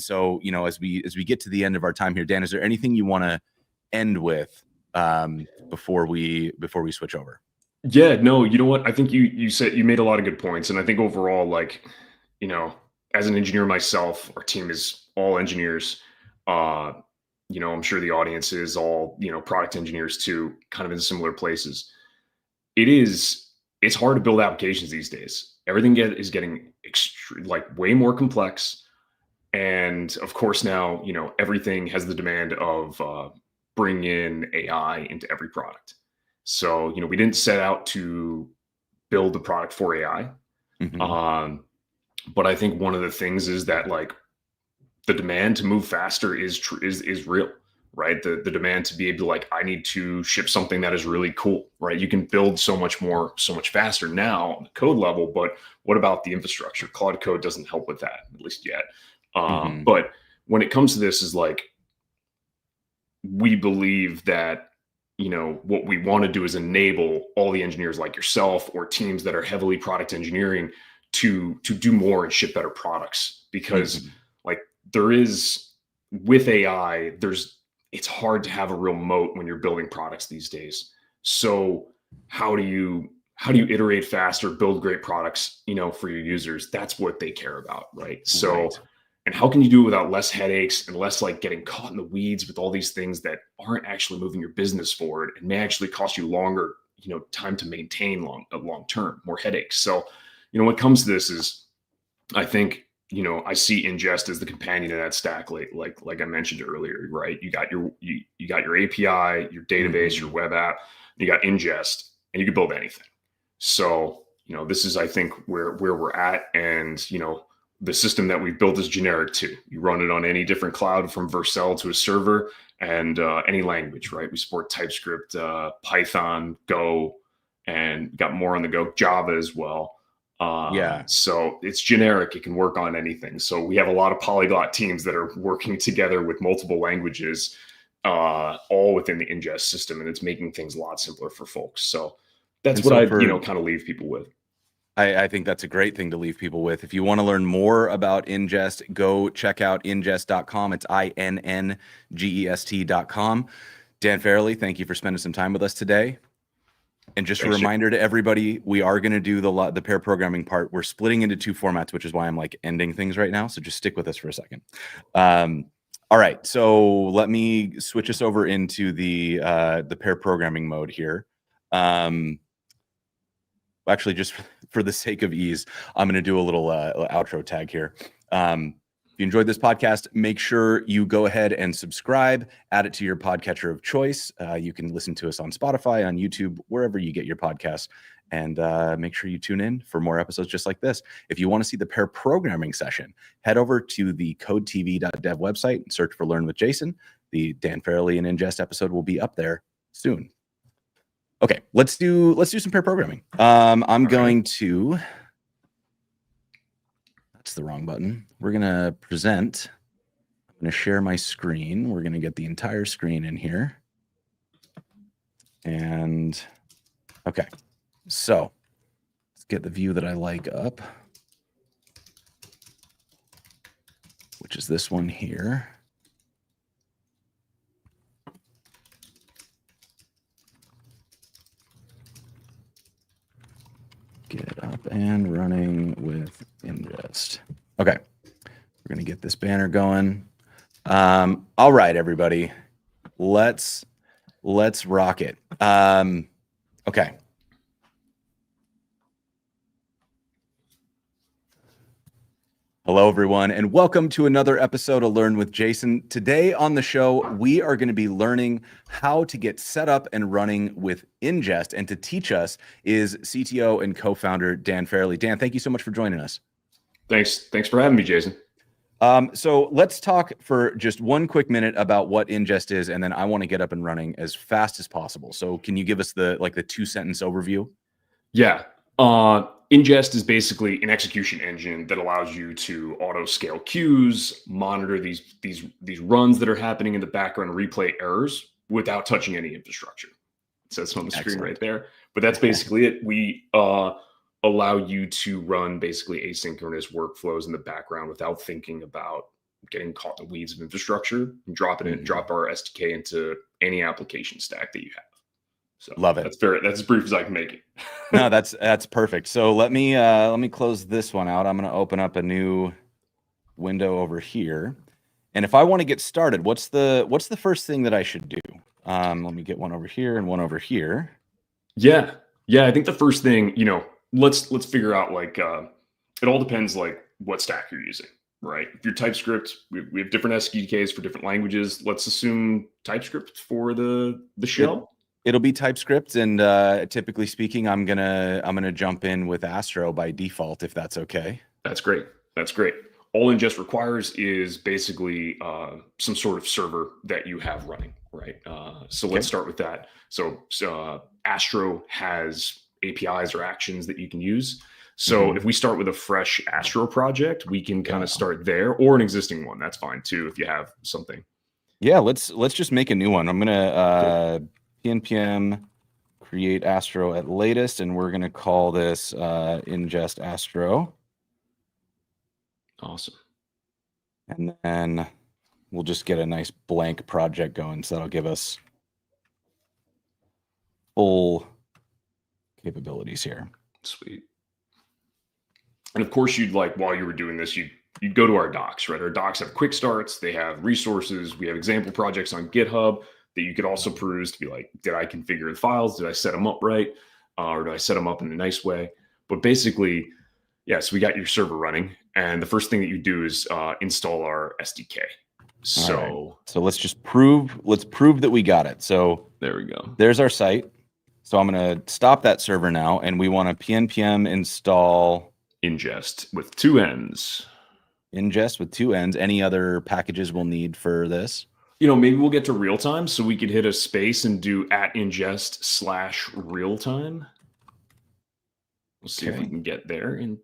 so, as we get to the end of our time here, Dan, is there anything you want to end with before we switch over? Yeah, no, you know what? I think you said, you made a lot of good points. And I think overall, like, as an engineer myself, our team is all engineers. I'm sure the audience is all, product engineers too, kind of in similar places. It's hard to build applications these days. Everything is getting way more complex. And of course now, everything has the demand of bring in AI into every product. So, we didn't set out to build the product for AI. Mm-hmm. But I think one of the things is that, like, the demand to move faster is real, right? The demand to be able to, like, I need to ship something that is really cool, right? You can build so much faster now on the code level, but what about the infrastructure? Claude Code doesn't help with that, at least yet. But when it comes to this, is like, we believe that, what we want to do is enable all the engineers like yourself or teams that are heavily product engineering to do more and ship better products. Because like, with AI, it's hard to have a real moat when you're building products these days. So how do you iterate faster, build great products, for your users? That's what they care about, right? So, and how can you do it without less headaches and less, like, getting caught in the weeds with all these things that aren't actually moving your business forward and may actually cost you longer, time to maintain long term, more headaches. So, when it comes to this, is, I think, I see Inngest as the companion to that stack, like I mentioned earlier, right? You got your API, your database, your web app, you got Inngest, and you can build anything. So, this is, I think, where we're at. And, the system that we've built is generic too. You run it on any different cloud, from Vercel to a server, and any language, right? We support TypeScript, Python, Go, and got more on the go, Java as well. So it's generic. It can work on anything. So we have a lot of polyglot teams that are working together with multiple languages, all within the Inngest system, and it's making things a lot simpler for folks. So that's what I kind of leave people with. I think that's a great thing to leave people with. If you want to learn more about Inngest, go check out inngest.com. It's INNGEST.com. Dan Farrelly, thank you for spending some time with us today. And just a reminder to everybody, we are going to do the pair programming part. We're splitting into 2 formats, which is why I'm, like, ending things right now. So just stick with us for a second. All right. So let me switch us over into the pair programming mode here. Actually, just for the sake of ease, I'm going to do a little outro tag here. If you enjoyed this podcast, make sure you go ahead and subscribe, add it to your podcatcher of choice. You can listen to us on Spotify, on YouTube, wherever you get your podcasts, and make sure you tune in for more episodes just like this. If you want to see the pair programming session, head over to the codetv.dev website and search for Learn with Jason. The Dan Farrelly and Inngest episode will be up there soon. Okay, let's do some pair programming. I'm going to. That's the wrong button. We're gonna present. I'm gonna share my screen. We're gonna get the entire screen in here. And okay, so let's get the view that I like up, which is this one here. and running with Inngest. Okay, we're gonna get this banner going. All right, everybody, let's rock it. Okay. Hello, everyone, and welcome to another episode of Learn with Jason. Today on the show, we are going to be learning how to get set up and running with Inngest. And to teach us is CTO and co-founder Dan Farrelly. Dan, thank you so much for joining us. Thanks for having me, Jason. So let's talk for just one quick minute about what Inngest is, and then I want to get up and running as fast as possible. So can you give us the 2-sentence overview? Yeah. Inngest is basically an execution engine that allows you to auto scale queues, monitor these runs that are happening in the background, replay errors without touching any infrastructure. It says on the screen right there. But that's basically it. We allow you to run basically asynchronous workflows in the background without thinking about getting caught in the weeds of infrastructure and drop our SDK into any application stack that you have. So love it. That's as brief as I can make it. No, that's perfect. So let me close this one out. I'm going to open up a new window over here. And if I want to get started, what's the first thing that I should do? Let me get one over here and one over here. Yeah. I think the first thing, let's figure out it all depends what stack you're using, right? If you're TypeScript, we have different SDKs for different languages. Let's assume TypeScript for the shell. It'll be TypeScript, and typically speaking, I'm gonna jump in with Astro by default, if that's okay. That's great. All Inngest requires is basically some sort of server that you have running, right? So let's start with that. So Astro has APIs or actions that you can use. So if we start with a fresh Astro project, we can kind of start there, or an existing one. That's fine too if you have something. Yeah, let's just make a new one. I'm gonna npm create Astro at latest, and we're gonna call this Inngest Astro. Awesome. And then we'll just get a nice blank project going, so that'll give us full capabilities here. Sweet. And of course, while you were doing this, you'd go to our docs, right? Our docs have quick starts. They have resources. We have example projects on GitHub that you could also peruse to be like, did I configure the files? Did I set them up right? Or did I set them up in a nice way? But basically, yes, we got your server running. And the first thing that you do is install our SDK. So let's just prove that we got it. So there we go. There's our site. So I'm going to stop that server now, and we want to npm install Inngest with 2 N's. Inngest with 2 N's. Any other packages we'll need for this? Maybe we'll get to real time, so we could hit a space and do @ingest/realtime. We'll see if we can get there in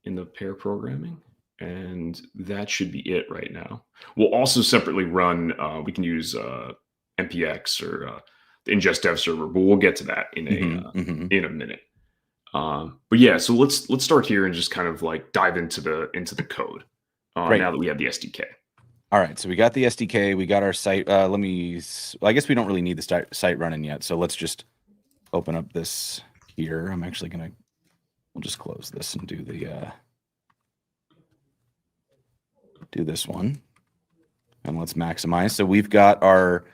the pair programming, and that should be it right now. We'll also separately run. We can use npx or the Inngest dev server, but we'll get to that in a minute. But yeah, so let's start here and just kind of dive into the code now that we have the SDK. All right, so we got the SDK, we got our site. I guess we don't really need the site running yet, so let's just open up this here. We'll just close this and do this one, and let's maximize. So we've got our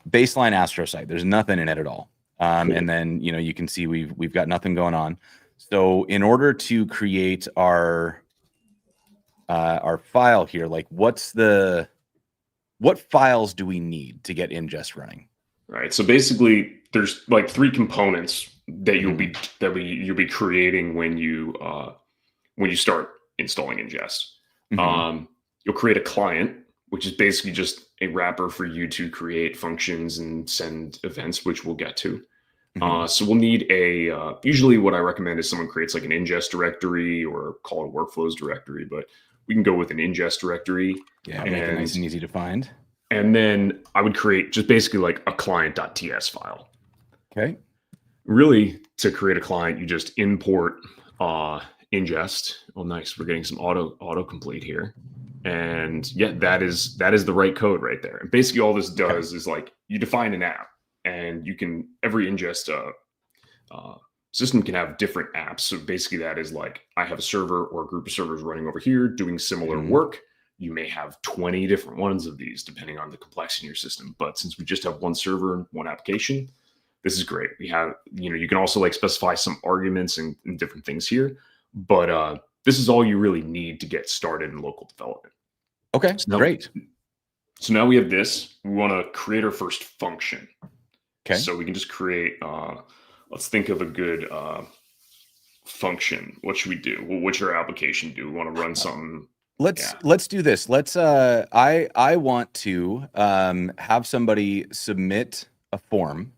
baseline Astro site. There's nothing in it at all, cool. And then you can see we've got nothing going on. So in order to create our file here, what files do we need to get Inngest running? Right. So basically, there's 3 components that you'll be creating when you start installing Inngest. You'll create a client, which is basically just a wrapper for you to create functions and send events, which we'll get to. So we'll need usually what I recommend is someone creates an Inngest directory or call it workflows directory, but we can go with an Inngest directory. Yeah, make it nice and easy to find. And then I would create just basically a client.ts file. Okay. Really, to create a client, you just import Inngest. Oh, nice. We're getting some autocomplete here. And yeah, that is the right code right there. And basically all this does is you define an app, and you can every Inngest system can have different apps. So basically that is like, I have a server or a group of servers running over here doing similar Mhm. work. You may have 20 different ones of these depending on the complexity in your system. But since we just have one server and one application, this is great. We have, you can also like specify some arguments and different things here, but this is all you really need to get started in local development. Okay, So now, great. so now we have this. We want to create our first function. Okay. So we can just create, let's think of a good function. What should we do? Well, what's your application do? We want to run something. Let's do this. I want to have somebody submit a form,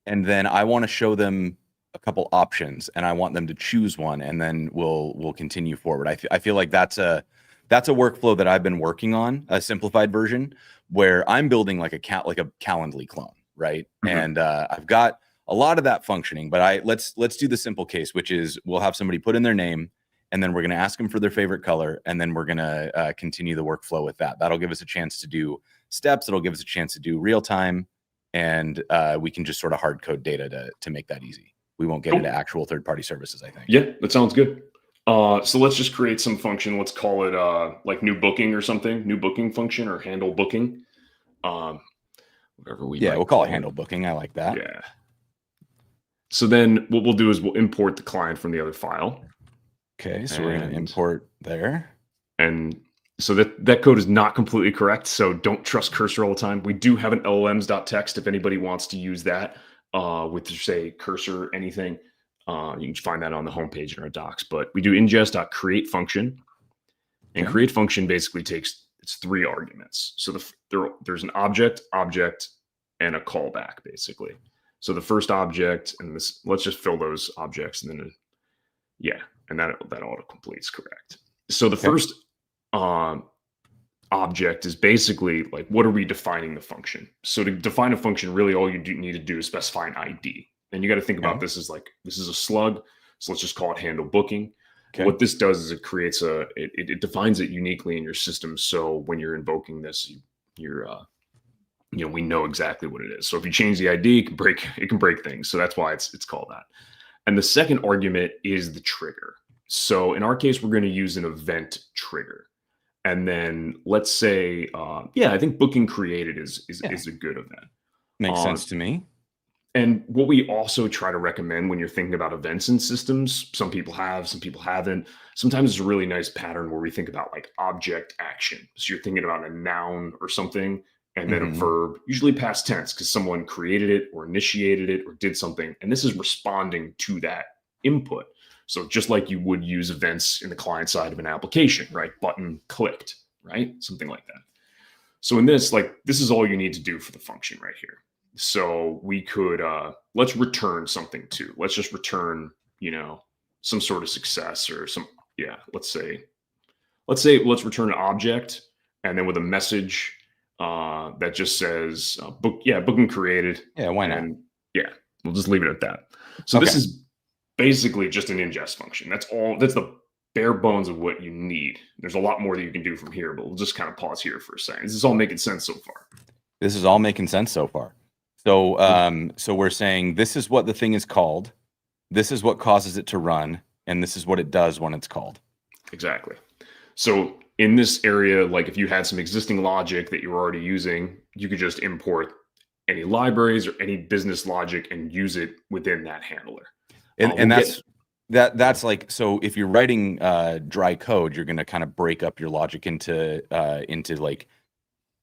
and then I want to show them a couple options, and I want them to choose one, and then we'll continue forward. I feel like that's a workflow that I've been working on, a simplified version where I'm building like a Calendly clone, right? Mhm. And I've got a lot of that functioning, but let's do the simple case, which is we'll have somebody put in their name, and then we're going to ask them for their favorite color, and then we're going to continue the workflow with that. That'll give us a chance to do steps. It'll give us a chance to do real time, and we can just sort of hard code data to make that easy. We won't get into actual third-party services, I think. Yeah, that sounds good. So let's just create some function. Let's call it like new booking or something, new booking function or handle booking. Whatever we we'll call it handle booking. I like that. Yeah. So then what we'll do is we'll import the client from the other file. Okay, so we're going to import there. And so that code is not completely correct. So don't trust cursor all the time. We do have an LLMs.txt if anybody wants to use that with, say, cursor anything. You can find that on the homepage in our docs. But we do ingest.create function. And create function basically it's 3 arguments. So there's an object, and a callback, basically. So the first object, and this, let's just fill those objects, and then and that auto completes, correct. So the first object is basically like, what are we defining the function? So to define a function, really all you need to do is specify an ID. And you got to think about this as like, this is a slug. So let's just call it handle booking. Okay. What this does is it creates it defines it uniquely in your system. So when you're invoking this, we know exactly what it is. So if you change the ID, it can break things. So that's why it's called that. And the second argument is the trigger. So in our case, we're going to use an event trigger. And then let's say, I think booking created is a good event. Makes sense to me. And what we also try to recommend when you're thinking about events in systems, some people have, some people haven't. Sometimes it's a really nice pattern where we think about like object action. So you're thinking about a noun or something, and then a verb, usually past tense, because someone created it or initiated it or did something. And this is responding to that input. So just like you would use events in the client side of an application, right? Button clicked, right? Something like that. So in this, this is all you need to do for the function right here. So we could, let's return something too. Let's just return, some sort of success or let's return an object, and then with a message that just says booking created. Yeah, why not? And we'll just leave it at that. So this is basically just an ingest function. That's the bare bones of what you need. There's a lot more that you can do from here, but we'll just kind of pause here for a second. Is this all making sense so far? This is all making sense so far. So, so we're saying this is what the thing is called. This is what causes it to run, and this is what it does when it's called. Exactly. So in this area, like if you had some existing logic that you're already using, you could just import any libraries or any business logic and use it within that handler. And that's like, so if you're writing dry code, you're going to kind of break up your logic into like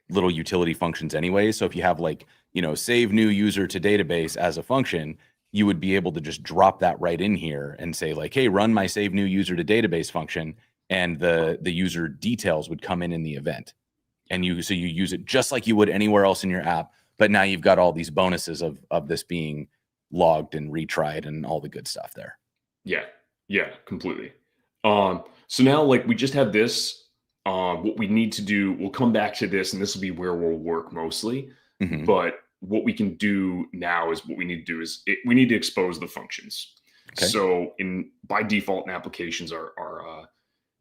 little utility functions anyway. So if you have like, save new user to database as a function, you would be able to just drop that right in here and say like, hey, run my save new user to database function. And the user details would come in the event. And you use it just like you would anywhere else in your app. But now you've got all these bonuses of this being logged and retried and all the good stuff there. Yeah, completely. So now like we just have this, what we need to do, we'll come back to this, and this will be where we'll work mostly. But what we can do now is we need to expose the functions. Okay. So by default in applications are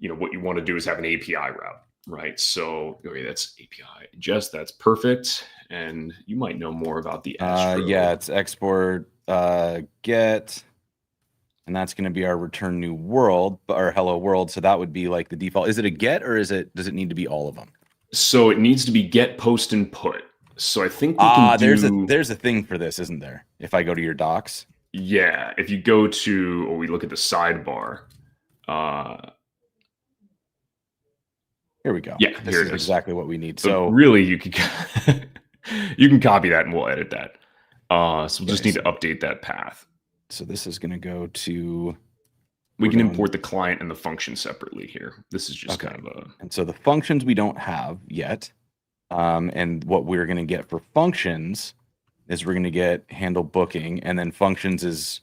what you want to do is have an API route, right? So that's API ingest, that's perfect. And you might know more about the Astro. It's export get. and that's going to be our return new world or hello world. So that would be like the default. Is it a get, or does it need to be all of them? So it needs to be get, post, and put. So I think we can do. There's a thing for this, isn't there? If I go to your docs. Yeah, if you go to, or we look at the sidebar. Here we go. Yeah, this here is it is. exactly what we need. So So really, you can you can copy that and we'll edit that. So we'll just need to update that path. So this is going to go to. We can import the client and the function separately here. This is just kind of a. And so the functions we don't have yet. And what we're going to get for functions is we're going to get handle booking, and then functions is.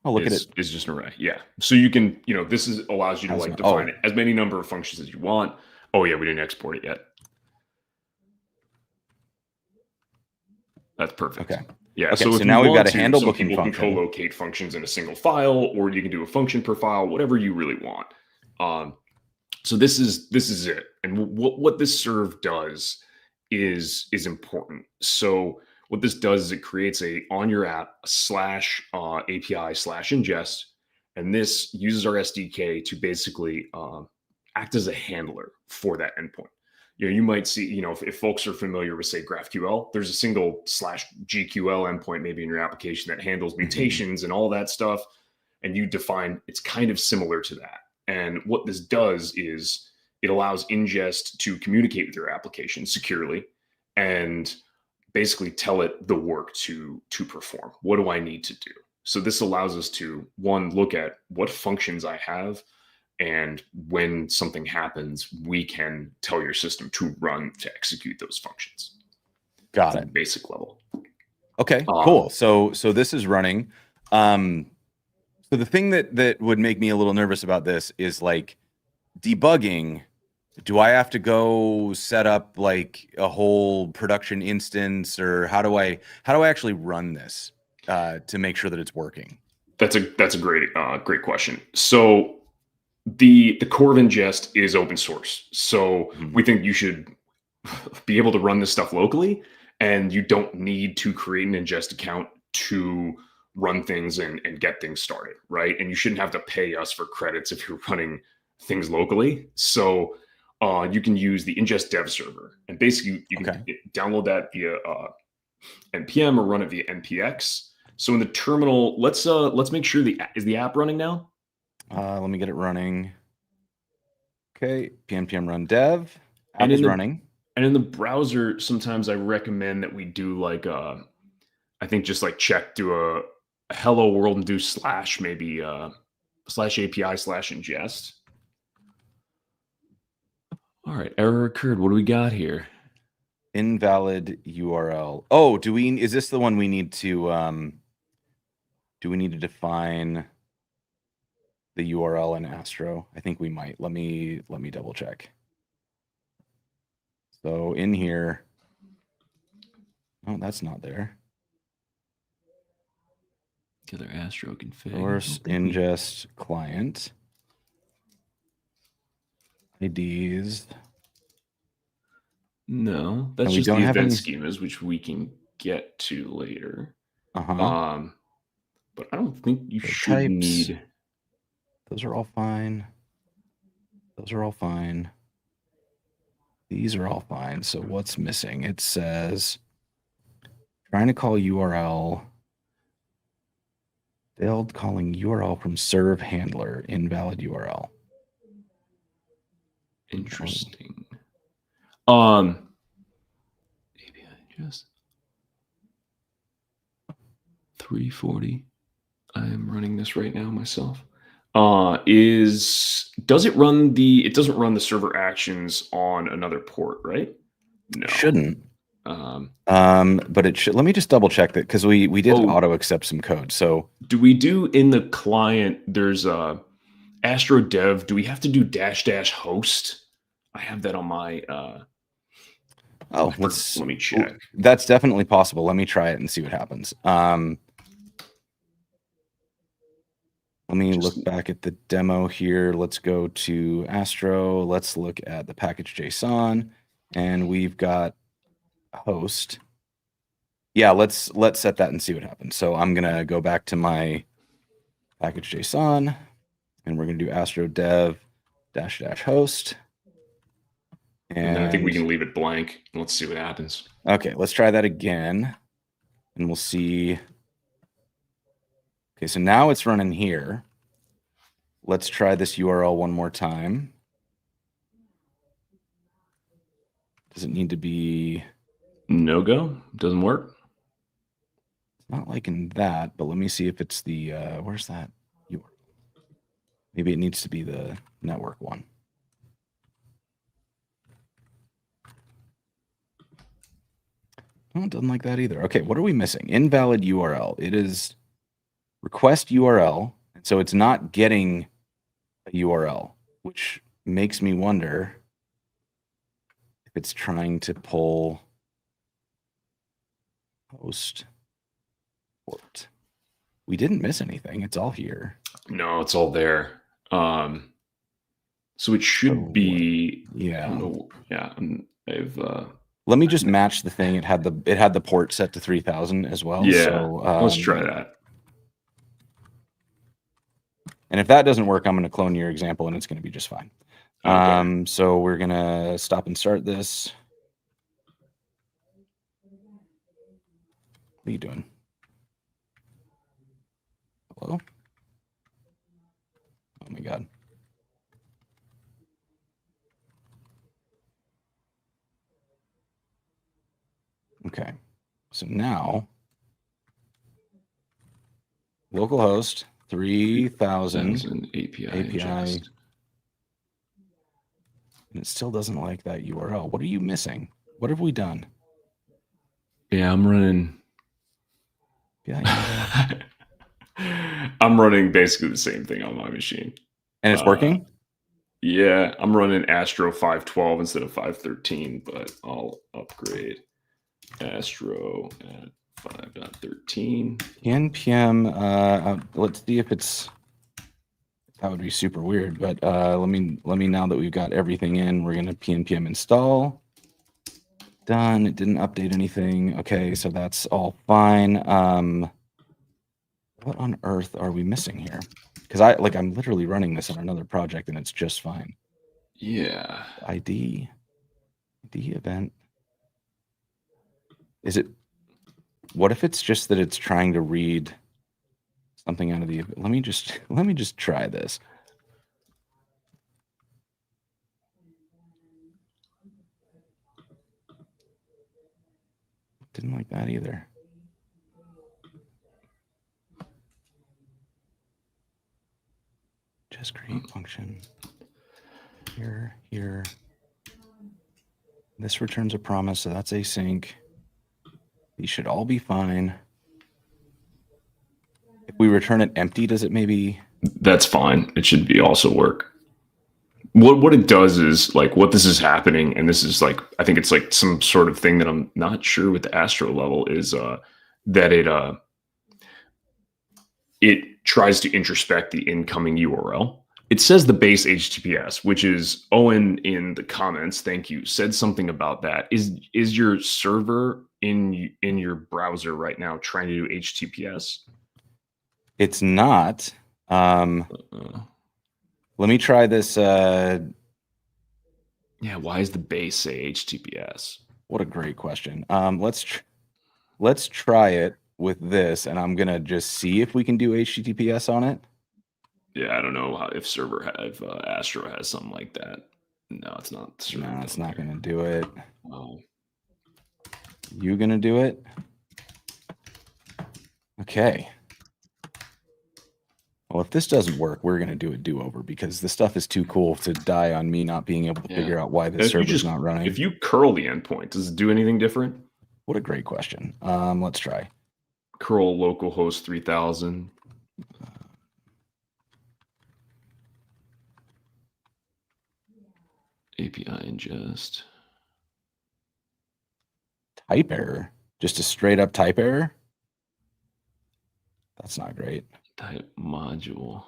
Oh, look at it. Is just an array. Yeah. So you can, this allows you to like define as many number of functions as you want. Oh yeah, we didn't export it yet. That's perfect. Okay. Yeah. Okay, so now we've got a handle booking function. Can co-locate functions in a single file, or you can do a function per file, whatever you really want. So this is it. And what this serve does is important. So what this does is it creates a on your app /API/ingest, and this uses our SDK to basically act as a handler for that endpoint. You might see, if folks are familiar with, say, GraphQL, there's a single /GQL endpoint maybe in your application that handles mutations and all that stuff. And you define, it's kind of similar to that. And what this does is it allows Inngest to communicate with your application securely and basically tell it the work to perform. What do I need to do? So this allows us to, one, look at what functions I have. And when something happens, we can tell your system to run to execute those functions. Got it. Basic level. Okay, cool. So this is running. So the thing that would make me a little nervous about this is like debugging. Do I have to go set up like a whole production instance, or how do I actually run this to make sure that it's working? That's a great question. So the core of Inngest is open source. So we think you should be able to run this stuff locally, and you don't need to create an Inngest account to run things and get things started, right? And you shouldn't have to pay us for credits if you're running things locally. So you can use the Inngest dev server, and basically you can download that via npm or run it via npx. So in the terminal, let's make sure is the app running now? Let me get it running. Okay, npm run dev. App is running. And in the browser, sometimes I recommend that we do like I think just like do a hello world and do maybe /API/ingest. All right, error occurred. What do we got here? Invalid URL. Oh, is this the one we need to do we need to define the URL in Astro? I think we might. Let me double check. So in here, oh, that's not there. Killer Astro config. Source ingest client. IDs. No, that's just the event schemas, which we can get to later. But I don't think you should need. Those are all fine. Those are all fine. These are all fine. So what's missing? It says trying to call URL. Failed calling URL from serve handler. Invalid URL. Interesting. API just 340. I am running this right now myself. Does it run it doesn't run the server actions on another port, right? No. It shouldn't. But it should. Let me just double check that, because we did auto accept some code. So do we do in the client, there's Astro dev, do we have to do -- host? I have that on my let me check. That's definitely possible. Let me try it and see what happens. Let me look back at the demo here. Let's go to Astro. Let's look at the package JSON, and we've got host. Yeah, let's set that and see what happens. So I'm gonna go back to my package.json, and we're going to do astro dev -- host. And then I think we can leave it blank. Let's see what happens. Okay, let's try that again, and we'll see. Okay, so now it's running here. Let's try this URL one more time. Does it need to be no go? Doesn't work. Not liking that, but let me see if it's the where's that URL? Maybe it needs to be the network one. No, it doesn't like that either. Okay, what are we missing? Invalid URL. It is request URL, and so it's not getting a URL, which makes me wonder if it's trying to pull host port. We didn't miss anything. It's all here. No, it's all there. So it should be. Yeah. Yeah. I've. Let me just match the thing. It had the port set to 3000 as well. Yeah. So, let's try that. And if that doesn't work, I'm going to clone your example, and it's going to be just fine. Okay. So we're going to stop and start this. What are you doing? Hello? Oh my God. Okay. So now, localhost 3000 API. And it still doesn't like that URL. What are you missing? What have we done? Yeah, I'm running. Yeah. I'm running basically the same thing on my machine. And it's working? Yeah, I'm running Astro 512 instead of 513, but I'll upgrade Astro at 5.13. npm. Let's see if it's. That would be super weird, but let me now that we've got everything in, we're gonna npm install. Done. It didn't update anything. Okay, so that's all fine. What on earth are we missing here? Because I'm literally running this on another project and it's just fine. Yeah. ID event. Is it? What if it's just that it's trying to read something out of the? Let me just try this. Didn't like that either. Just create function. Here. This returns a promise, so that's async. These should all be fine. If we return it empty, does it maybe? That's fine. It should be also work. What it does is like what this is happening, and this is like I think it's like some sort of thing that I'm not sure with the Astro level is that it tries to introspect the incoming URL. It says the base HTTPS, which is Owen in the comments. Thank you. Said something about that. Is your server in your browser right now trying to do HTTPS? It's not. Let me try this. Yeah, why is the base say HTTPS? What a great question. Let's try it with this, and I'm gonna just see if we can do HTTPS on it. Yeah, I don't know if Astro has something like that. No, it's not. No, it's not gonna do it. Oh. You gonna do it? Okay. Well, if this doesn't work, we're gonna do a do-over because this stuff is too cool to die on me not being able to figure out why this server's not running. If you curl the endpoint, does it do anything different? What a great question. Let's try. Curl localhost 3000. API ingest. Type error. Just a straight up type error. That's not great. Type module.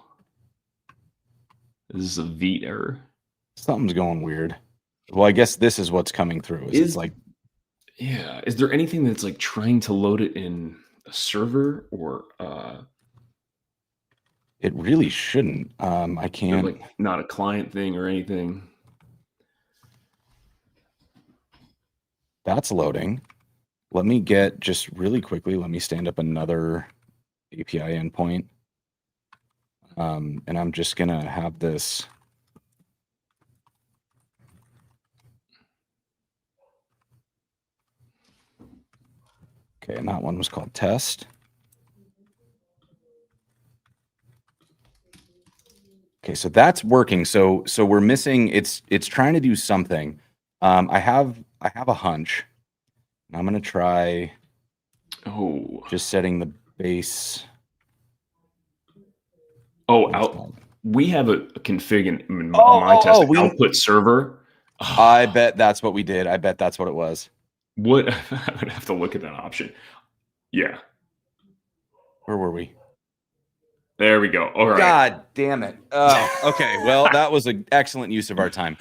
This is a Vite error. Something's going weird. Well, I guess this is what's coming through. It's like, yeah. Is there anything that's like trying to load it in a server or? It really shouldn't. I can't. Like not a client thing or anything. That's loading. Let me get just really quickly. Let me stand up another API endpoint. And I'm just going to have this. Okay, and that one was called test. Okay, so that's working. So we're missing. It's trying to do something. I have a hunch. I'm gonna try. Oh, just setting the base. We have a config in my test output server. I bet that's what we did. I bet that's what it was. What? I would have to look at that option. Yeah. Where were we? There we go. All right. God damn it. Oh, okay. Well, that was an excellent use of our time.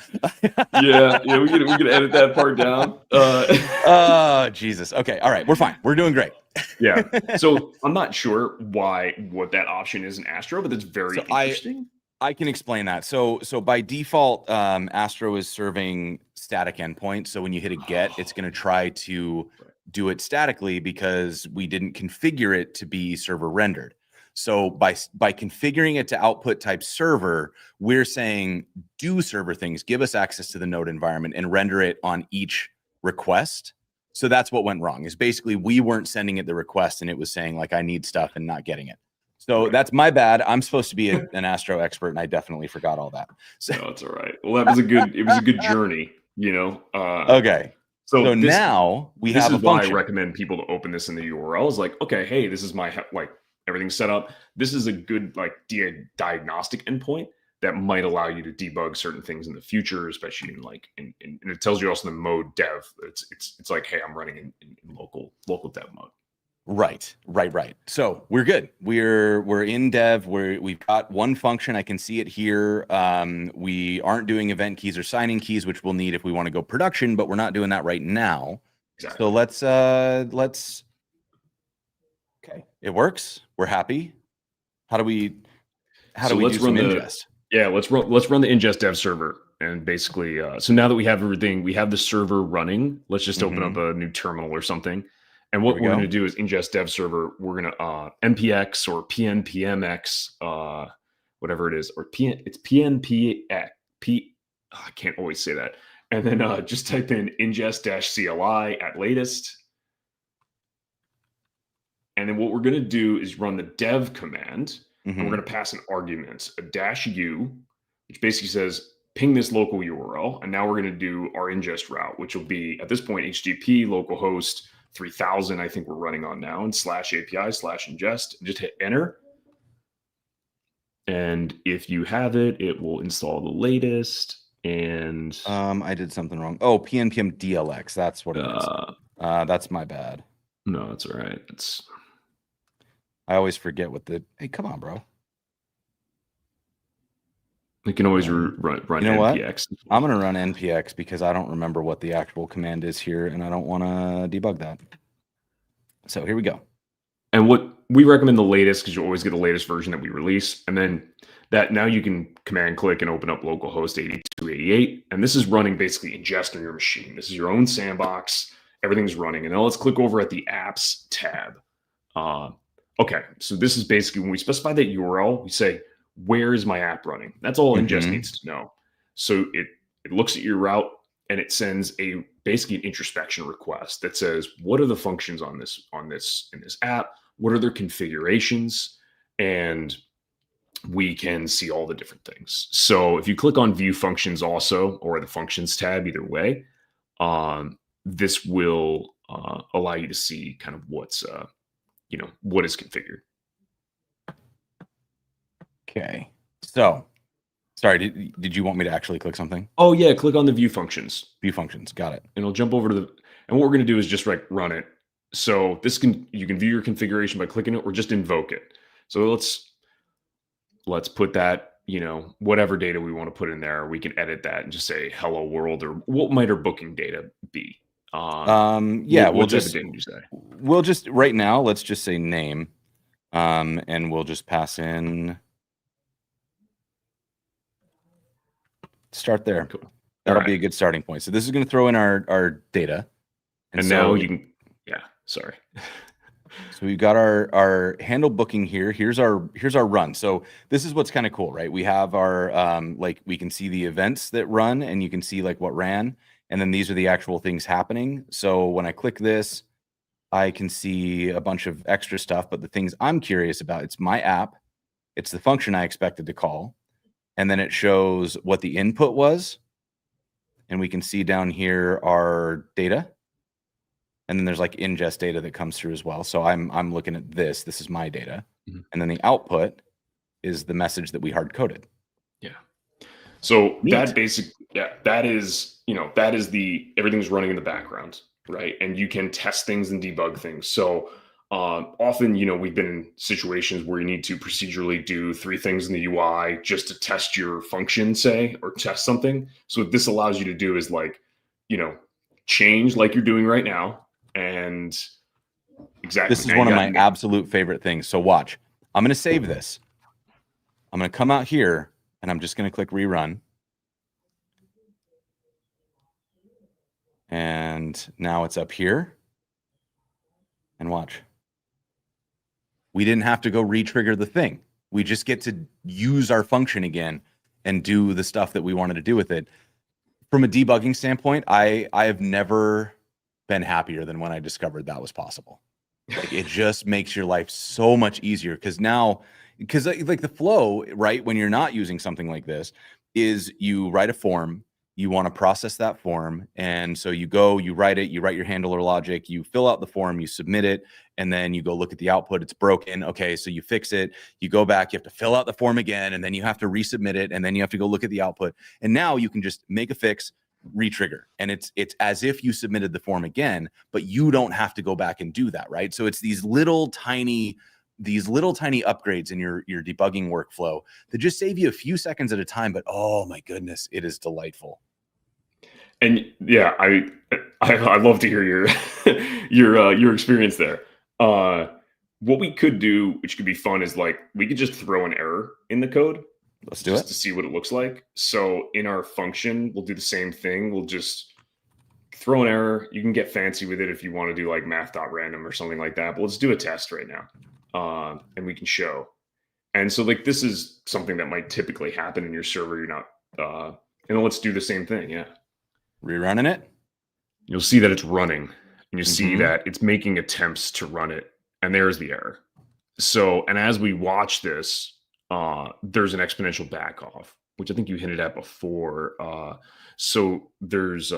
yeah, we could edit that part down. Oh, Jesus. Okay. All right. We're fine. We're doing great. Yeah. So I'm not sure what that option is in Astro, but it's very interesting. I can explain that. So by default, Astro is serving static endpoints. So when you hit a get, it's going to try to do it statically because we didn't configure it to be server rendered. So by configuring it to output type server, we're saying do server things, give us access to the node environment and render it on each request. So that's what went wrong, is basically we weren't sending it the request and it was saying like, I need stuff and not getting it. So that's my bad. I'm supposed to be an Astro expert and I definitely forgot all that. So no, it's all right. Well, it was a good journey, you know? Okay. So now we have a function. This is why I recommend people to open this in the URL. Is like, okay, hey, this is my, like, everything's set up. This is a good like diagnostic endpoint that might allow you to debug certain things in the future, especially in like and it tells you also in the mode dev. It's like, hey, I'm running in local dev mode. Right. So we're good. We're in dev. We've got one function. I can see it here. We aren't doing event keys or signing keys, which we'll need if we want to go production, but we're not doing that right now. Exactly. So let's. Okay, it works. We're happy. How do we do some ingest? Yeah, let's run the ingest dev server. And basically, so now that we have everything, we have the server running. Let's just open up a new terminal or something. And what we're going to do is ingest dev server. We're going to npx or pnpmx, whatever it is, or it's pnpx. I can't always say that. And then just type in ingest-cli at latest. And then what we're going to do is run the dev command. And we're going to pass an argument, a -u, which basically says ping this local URL. And now we're going to do our ingest route, which will be at this point HTTP localhost 3000. I think we're running on now, and /API/ingest. Just hit enter. And if you have it, it will install the latest. And I did something wrong. Oh, pnpm DLX. That's what it is. That's my bad. No, that's all right. I always forget what hey, come on, bro. You can always run you know npx. What? I'm going to run npx because I don't remember what the actual command is here, and I don't want to debug that. So here we go. And what we recommend the latest, because you always get the latest version that we release. And then that now you can command click and open up localhost 8288. And this is running basically ingest on your machine. This is your own sandbox. Everything's running. And now let's click over at the apps tab. Okay, so this is basically when we specify that URL, we say, where is my app running? That's all ingest needs to know. So it looks at your route and it sends basically an introspection request that says, what are the functions in this app? What are their configurations? And we can see all the different things. So if you click on view functions also, or the functions tab, either way, this will allow you to see kind of what's what is configured. Okay. So, sorry, did you want me to actually click something? Oh yeah, click on the view functions. View functions, got it. And it'll jump over to and what we're going to do is just like run it. So you can view your configuration by clicking it or just invoke it. So let's put that, whatever data we want to put in there, we can edit that and just say hello world, or what might our booking data be? Yeah, we'll just right now, let's just say name. And we'll just pass in start there. Cool. That'll be a good starting point. So this is going to throw in our data. And now you can, sorry. So we've got our handle booking here. Here's our run. So this is what's kind of cool, right? We have our like we can see the events that run, and you can see like what ran, and then these are the actual things happening. So when I click this, I can see a bunch of extra stuff, but the things I'm curious about, it's my app, it's the function I expected to call, and then it shows what the input was, and we can see down here our data. And then there's like ingest data that comes through as well. So I'm looking at this. This is my data. And then the output is the message that we hard coded. Yeah. So Neat. that that is, that is everything's running in the background, right? And you can test things and debug things. So often, we've been in situations where you need to procedurally do 3 things in the UI just to test your function, say, or test something. So what this allows you to do is like, change like you're doing right now. And exactly. This is one of my absolute favorite things. So watch, I'm going to save this. I'm going to come out here and I'm just going to click rerun. And now it's up here. And watch. We didn't have to go re-trigger the thing. We just get to use our function again and do the stuff that we wanted to do with it. From a debugging standpoint, I have never been happier than when I discovered that was possible. Like it just makes your life so much easier because like the flow, right? When you're not using something like this, is you write a form, you want to process that form, and so you go, you write it, you write your handler logic, you fill out the form, you submit it, and then you go look at the output. It's broken. Okay, so you fix it. You go back, you have to fill out the form again, and then you have to resubmit it, and then you have to go look at the output. And now you can just make a fix, re-trigger, and it's as if you submitted the form again, but you don't have to go back and do that, right? So it's these little tiny upgrades in your debugging workflow that just save you a few seconds at a time, but oh my goodness, it is delightful. And yeah, I love to hear your experience there. What we could do, which could be fun, is like we could just throw an error in the code. Let's do it to see what it looks like. So in our function, we'll do the same thing. We'll just throw an error. You can get fancy with it if you want to do like math.random or something like that. But let's do a test right now, and we can show. And so like this is something that might typically happen in your server. You're not. And then let's do the same thing. Yeah. Rerunning it. You'll see that it's running, and you see that it's making attempts to run it, and there's the error. So, and as we watch this, there's an exponential back off, which I think you hinted at before. So there's it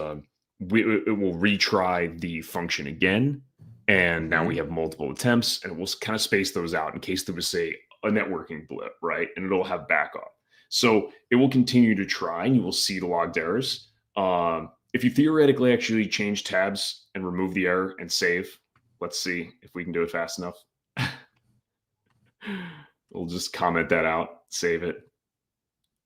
will retry the function again, and now we have multiple attempts, and it will kind of space those out in case there was, say, a networking blip, right? And it'll have back off. So it will continue to try, and you will see the logged errors. If you theoretically actually change tabs and remove the error and save, let's see if we can do it fast enough. We'll just comment that out, save it.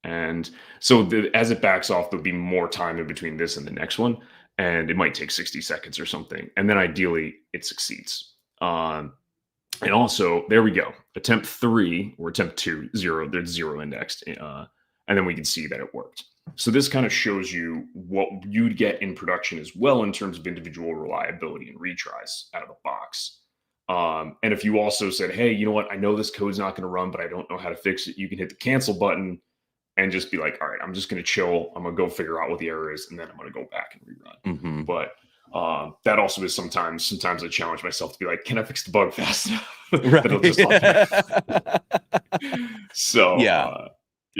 And so as it backs off, there'll be more time in between this and the next one. And it might take 60 seconds or something. And then ideally it succeeds. And also, there we go. Attempt 3 or attempt 2, 0, there's 0 indexed. And then we can see that it worked. So this kind of shows you what you'd get in production as well in terms of individual reliability and retries out of the box. And if you also said, hey, you know what? I know this code's not going to run, but I don't know how to fix it. You can hit the cancel button and just be like, all right, I'm just going to chill. I'm going to go figure out what the error is. And then I'm going to go back and rerun. But that also is sometimes I challenge myself to be like, can I fix the bug fast enough? Right. So, yeah.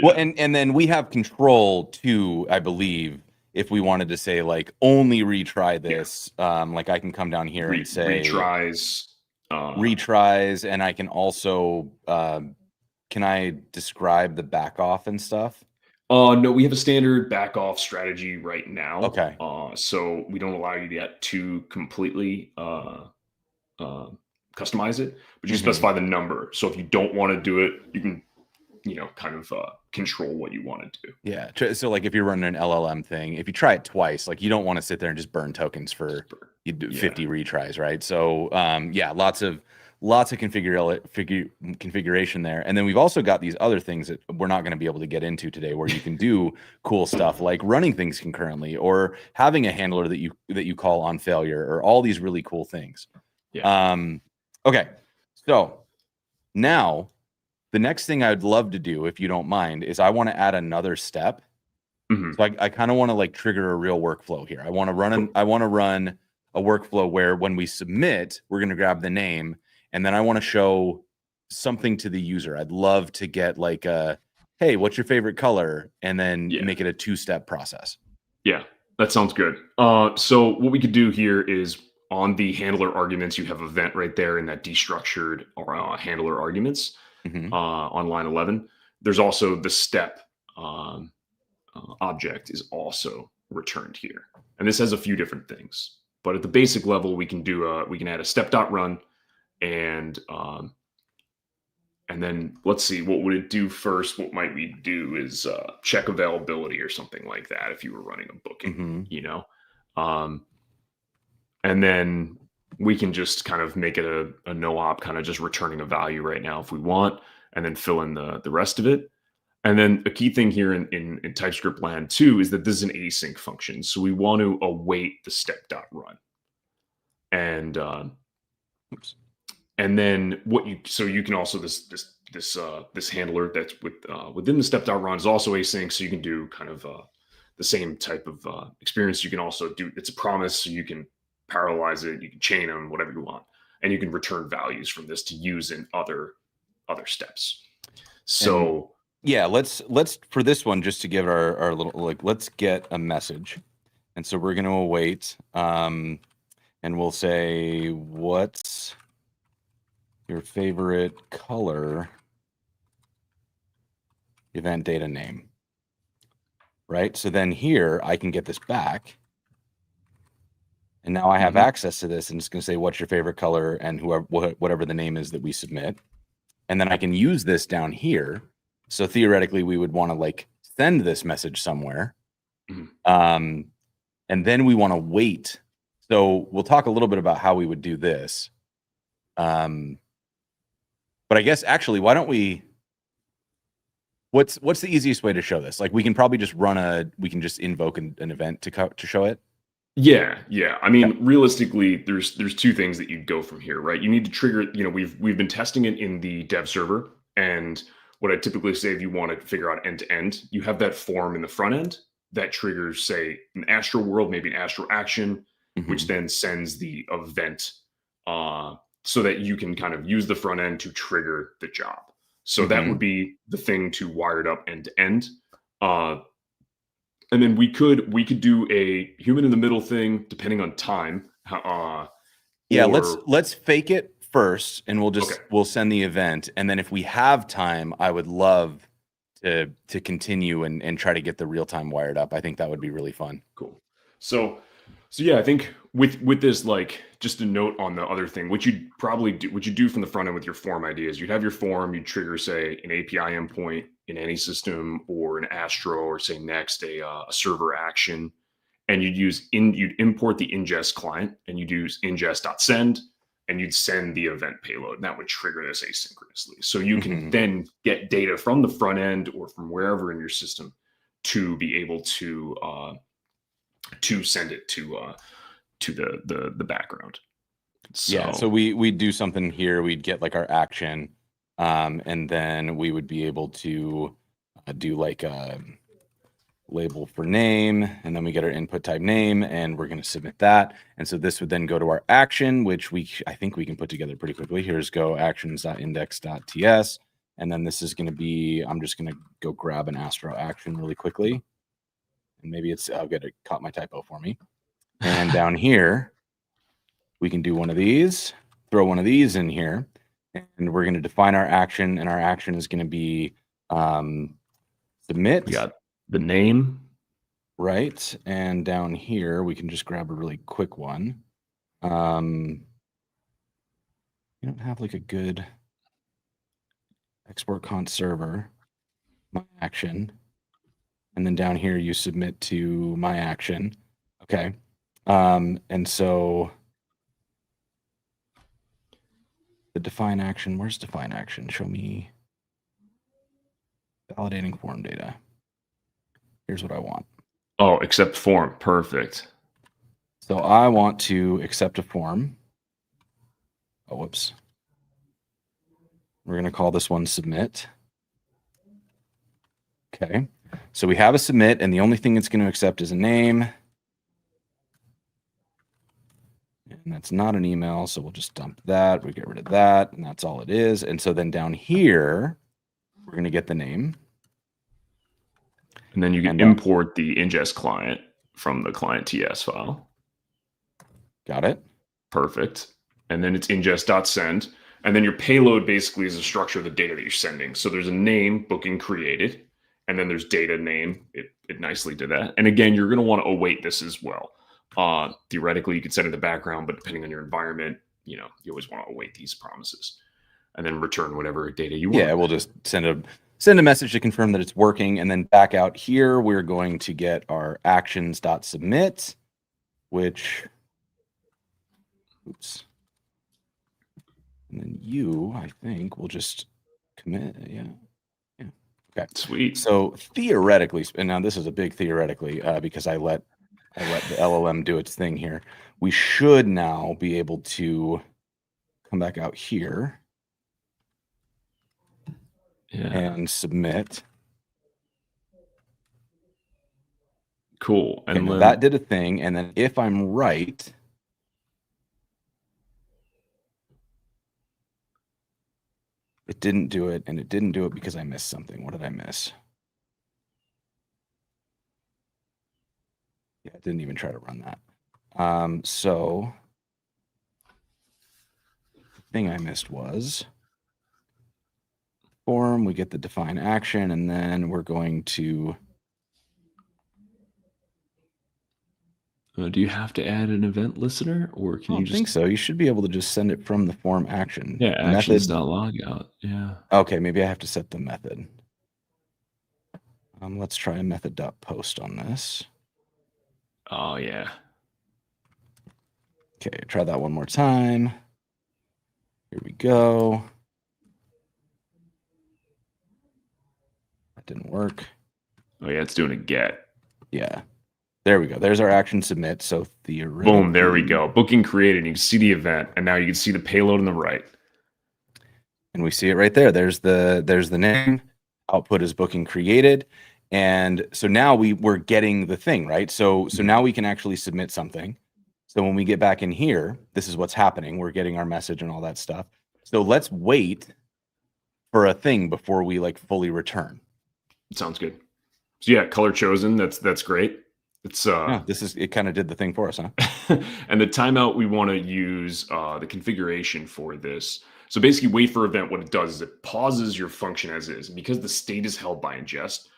Well, and then we have control too, I believe, if we wanted to say like only retry this, like I can come down here and say retries, and I can also can I describe the back off and stuff? No, we have a standard back off strategy right now. Okay. So we don't allow you yet to completely customize it, but you specify the number. So if you don't want to do it, you can, kind of control what you want to do. Yeah. So like if you're running an LLM thing, if you try it twice, like you don't want to sit there and just burn tokens for 50 retries, right? So yeah, lots of lots of configuration there. And then we've also got these other things that we're not going to be able to get into today, where you can do cool stuff like running things concurrently, or having a handler that you call on failure, or all these really cool things. Yeah. Okay. So now the next thing I'd love to do, if you don't mind, is I want to add another step. Mhm. So I kind of want to like trigger a real workflow here. I want to run a workflow where when we submit, we're going to grab the name, and then I want to show something to the user. I'd love to get like hey, what's your favorite color? And then make it a 2-step process. Yeah, that sounds good. So what we could do here is on the handler arguments, you have event right there in that destructured handler arguments on line 11. There's also the step object is also returned here. And this has a few different things. But at the basic level, we can add a step.run and then let's see, what would it do first? What might we do is check availability or something like that if you were running a booking, and then we can just kind of make it a no-op, kind of just returning a value right now if we want, and then fill in the rest of it. And then a key thing here in TypeScript land too is that this is an async function. So we want to await the step.run. And and then you can also this handler that's within the step.run is also async. So you can do kind of the same type of experience. You can also do, it's a promise, so you can parallelize it, you can chain them, whatever you want, and you can return values from this to use in other steps. So yeah, let's for this one, just to give our little, like, let's get a message. And so we're going to await, and we'll say, what's your favorite color event data name? Right? So then here I can get this back. And now I have access to this, and it's going to say, what's your favorite color, and whatever the name is that we submit. And then I can use this down here. So theoretically, we would want to like send this message somewhere. And then we want to wait. So we'll talk a little bit about how we would do this. But I guess actually, why don't we, what's the easiest way to show this? Like, we can probably just we can just invoke an event to show it. Yeah. I mean, realistically, there's two things that you'd go from here, right? You need to trigger, we've been testing it in the dev server, and what I typically say, if you want to figure out end to end, you have that form in the front end that triggers, say, an Astro world, maybe an Astro action, which then sends the event so that you can kind of use the front end to trigger the job. So that would be the thing to wire it up end to end. And then we could do a human in the middle thing depending on time. Yeah, let's fake it first, and we'll send the event, and then if we have time, I would love to continue and try to get the real time wired up. I think that would be really fun. Cool. So yeah, I think with this, like, just a note on the other thing, what you'd do from the front end with your form ideas, you'd have your form, you'd trigger, say, an API endpoint in any system, or an Astro, or say next a server action, and you'd import the ingest client, and you'd use ingest.send, and you'd send the event payload, and that would trigger this asynchronously. So you can then get data from the front end or from wherever in your system to be able to send it to the background. So we do something here. We'd get like our action, and then we would be able to do like a label for name, and then we get our input type name, and we're going to submit that. And so this would then go to our action, which I think we can put together pretty quickly. Here's go actions.index.ts, and then this is going to be, I'm just going to go grab an Astro action really quickly, and maybe I'll get it, caught my typo for me. And down here, we can do one of these, throw one of these in here, and we're going to define our action, and our action is going to be submit. We got the name. Right. And down here, we can just grab a really quick one. You don't have like a good export const server, my action. And then down here, you submit to my action. Okay. And so the define action. Where's define action? Show me validating form data. Here's what I want. Oh, accept form. Perfect. So I want to accept a form. Oh, whoops. We're going to call this one submit. Okay. So we have a submit, and the only thing it's going to accept is a name. And that's not an email, so we'll just dump that. We get rid of that, and that's all it is. And so then down here, we're going to get the name. And then you can import the ingest client from the client TS file. Got it. Perfect. And then it's ingest.send. And then your payload basically is the structure of the data that you're sending. So there's a name, booking created, and then there's data name. It nicely did that. And again, you're going to want to await this as well. Theoretically, you could set it in the background, but depending on your environment, you always want to await these promises and then return whatever data you want. Yeah, we'll just send a message to confirm that it's working. And then back out here, we're going to get our actions.submit, which, oops. And then I think, will just commit. Yeah. Okay. Sweet. So theoretically, and now this is a big theoretically, because I let the LLM do its thing here. We should now be able to come back out here and submit. Cool. And then that did a thing. And then if I'm right, it didn't do it, and it didn't do it because I missed something. What did I miss? Yeah, I didn't even try to run that. So the thing I missed was form. We get the define action, and then we're going to. Do you have to add an event listener, or can you just? I think so. You should be able to just send it from the form action. Yeah, actions.logout. Yeah. Okay, maybe I have to set the method. Let's try a method.post on this. Oh, yeah. Okay, try that one more time. Here we go. That didn't work. Oh, yeah, it's doing a get. Yeah. There we go. There's our action submit. So theoretically. Boom, there we go. Booking created. You can see the event, and now you can see the payload on the right. And we see it right there. There's the name. Output is booking created. And so now we're getting the thing, right? So now we can actually submit something. So when we get back in here, this is what's happening. We're getting our message and all that stuff. So let's wait for a thing before we fully return. Sounds good. So yeah, color chosen. That's great. It's it kind of did the thing for us, huh? And the timeout, we want to use the configuration for this. So basically, wait for event, what it does is it pauses your function as is. And because the state is held by ingest,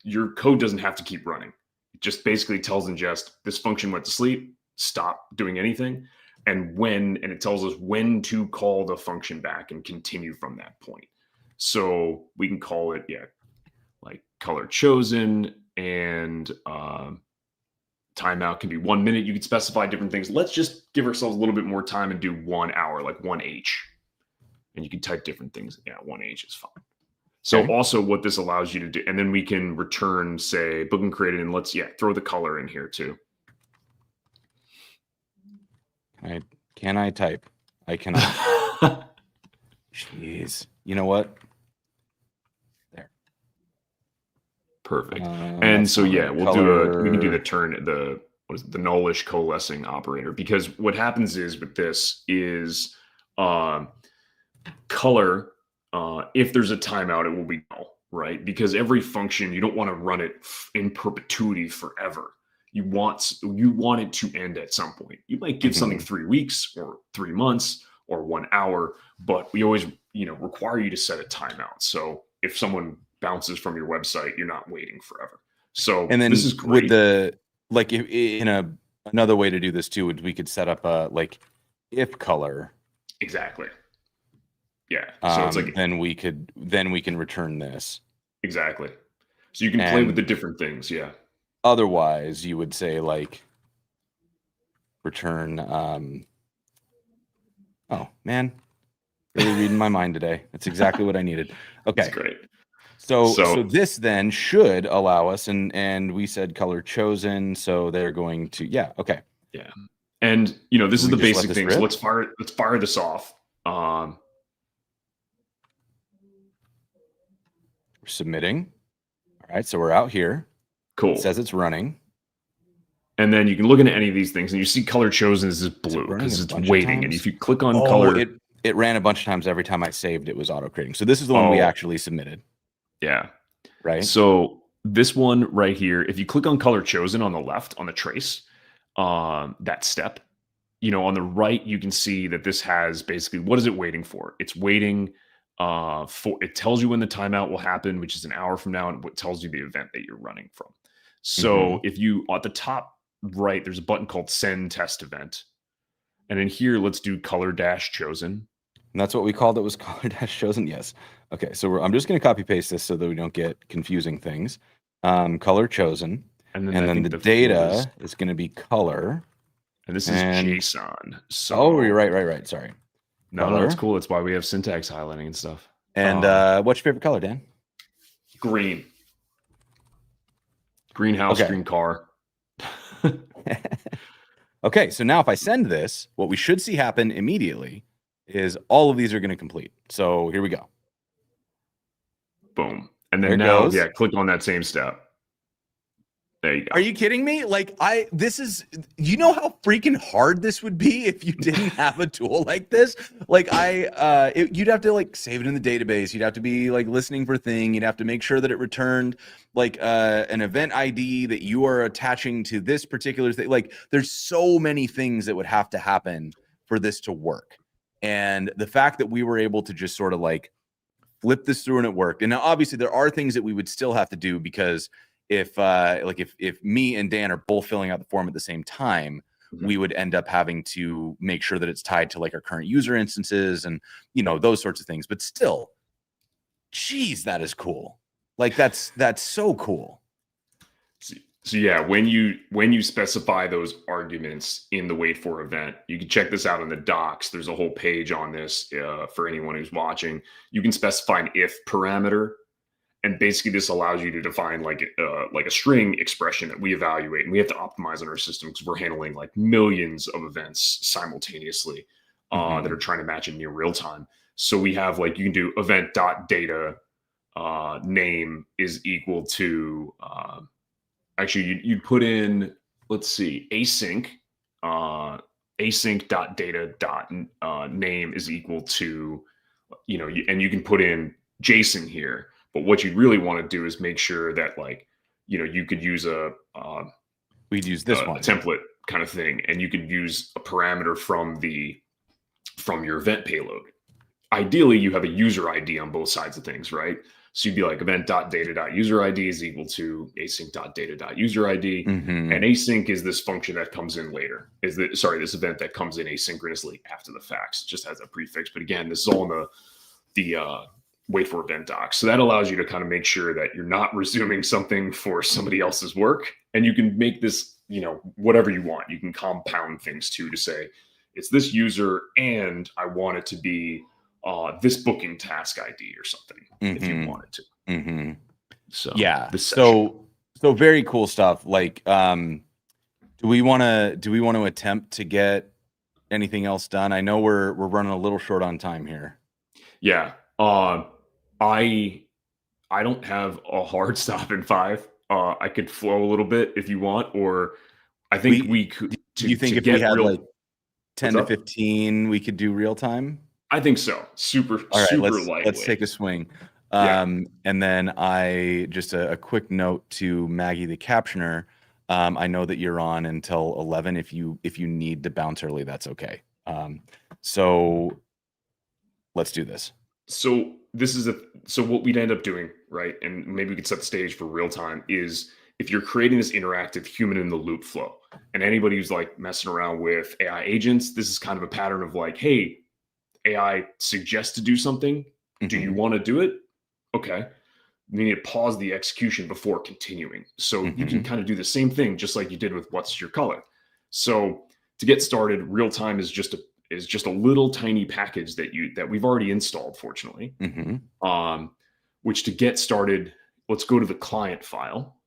your code doesn't have to keep running. It just basically tells ingest this function went to sleep, stop doing anything, and it tells us when to call the function back and continue from that point. So we can call it like color chosen, and timeout can be 1 minute. You can specify different things. Let's just give ourselves a little bit more time and do 1 hour, like 1H. And you can type different things. Yeah, 1H is fine. So also what this allows you to do, and then we can return, say, booking created, and let's throw the color in here too. Can I type? I cannot. Jeez. You know what? There. Perfect. And so we can do the nullish coalescing operator, because what happens is with this is color, if there's a timeout, it will be null, right? Because every function, you don't want to run it in perpetuity forever. You want it to end at some point. You might give something 3 weeks or 3 months or 1 hour, but we always, require you to set a timeout. So if someone bounces from your website, you're not waiting forever. So and then this is great. With another way to do this too, we could set up a if color. Exactly. Yeah. So it's then we can return this. Exactly. So you can play with the different things. Yeah. Otherwise, you would say return. Oh man, Really reading my mind today. That's exactly what I needed. That's Okay. great. So this then should allow us, and we said color chosen, so they're going to, yeah, okay. Yeah. And this Do is we the just let basic this thing. So rip? let's fire this off. We're submitting. All right, so we're out here. Cool. It says it's running. And then you can look into any of these things, and you see color chosen is blue because it's waiting. And if you click on color, it ran a bunch of times. Every time I saved, it was auto creating. So this is the one we actually submitted. Yeah. Right. So this one right here, if you click on color chosen on the left on the trace, that step, on the right, you can see that this has basically, what is it waiting for? It's waiting it tells you when the timeout will happen, which is an hour from now, and what tells you the event that you're running from. So if you, at the top right, there's a button called send test event. And in here, let's do color dash chosen. And that's what we called it, was color dash chosen. Yes. Okay. So I'm just going to copy paste this so that we don't get confusing things. Color chosen. And then the data is going to be color. And this is JSON. So you're right. Sorry. No, that's cool. That's why we have syntax highlighting and stuff. And what's your favorite color, Dan? Green. Greenhouse, green car. Okay, so now if I send this, what we should see happen immediately is all of these are going to complete. So here we go. Boom. And then now, click on that same step. There you go. Are you kidding me? Like you know how freaking hard this would be if you didn't have a tool like this? Like you'd have to like save it in the database. You'd have to be like listening for thing. You'd have to make sure that it returned like an event ID that you are attaching to this particular thing. Like there's so many things that would have to happen for this to work. And the fact that we were able to just sort of like flip this through and it worked. And now obviously there are things that we would still have to do, because if me and Dan are both filling out the form at the same time, we would end up having to make sure that it's tied to like our current user instances and, those sorts of things. But still, geez, that is cool. Like that's so cool. So yeah, when you specify those arguments in the wait for event, you can check this out in the docs. There's a whole page on this for anyone who's watching. You can specify an if parameter. And basically, this allows you to define like a string expression that we evaluate, and we have to optimize on our system because we're handling like millions of events simultaneously that are trying to match in near real time. So we have like, you can do event.data name is equal to actually you'd put in, let's see, async async.data name is equal to and you can put in JSON here. But what you'd really want to do is make sure that you could use we'd use this one, a template kind of thing, and you could use a parameter from your event payload. Ideally, you have a user ID on both sides of things, right? So you'd be like event.data.user ID is equal to async.data.user ID. And async is this function that comes in later. This event that comes in asynchronously after the fact. It just has a prefix. But again, this is all in the wait for event docs. So that allows you to kind of make sure that you're not resuming something for somebody else's work. And you can make this, whatever you want. You can compound things too, to say it's this user and I want it to be this booking task ID or something if you wanted to. So yeah, so very cool stuff. Like, do we want to attempt to get anything else done? I know we're running a little short on time here. Yeah. I don't have a hard stop in 5. I could flow a little bit if you want, or I think we could. Do you think if we had like 10 to 15, we could do real time? I think so. Super lightweight. Let's take a swing. And then just a quick note to Maggie, the captioner. I know that you're on until 11. If you need to bounce early, that's okay. So let's do this. So what we'd end up doing, right? And maybe we could set the stage for real time, is if you're creating this interactive human in the loop flow, and anybody who's like messing around with AI agents, this is kind of a pattern of like, hey, AI suggests to do something. Do you want to do it? Okay. We need to pause the execution before continuing. So you can kind of do the same thing, just like you did with what's your color. So to get started, real time is just is just a little tiny package that we've already installed, fortunately. Which to get started, let's go to the client file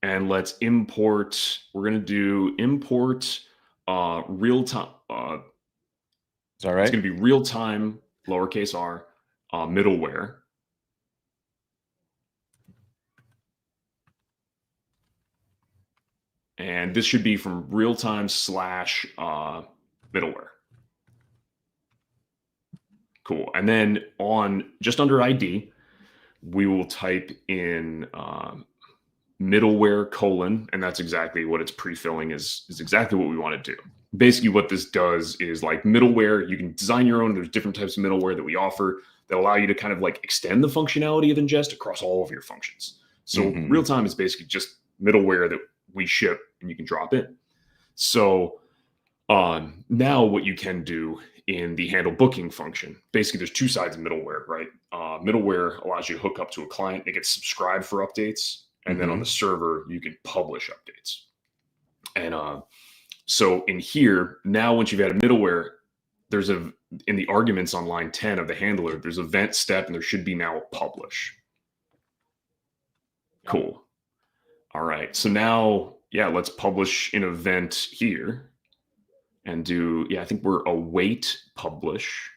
and let's import. We're going to do import real time. Is that right? It's going to be real time, lowercase r, middleware. And this should be from real time / middleware. Cool. And then on just under ID, we will type in middleware : and that's exactly what it's pre-filling is exactly what we want to do. Basically what this does is like middleware, you can design your own. There's different types of middleware that we offer that allow you to kind of like extend the functionality of Inngest across all of your functions. So real time is basically just middleware that we ship and you can drop in. So now what you can do in the handle booking function, basically there's two sides of middleware, right? Middleware allows you to hook up to a client and get subscribed for updates. And then on the server, you can publish updates. And so in here, now once you've added middleware, there's in the arguments on line 10 of the handler, there's a event step and there should be now a publish. Cool. All right. So now, let's publish an event here and do, I think we're await publish.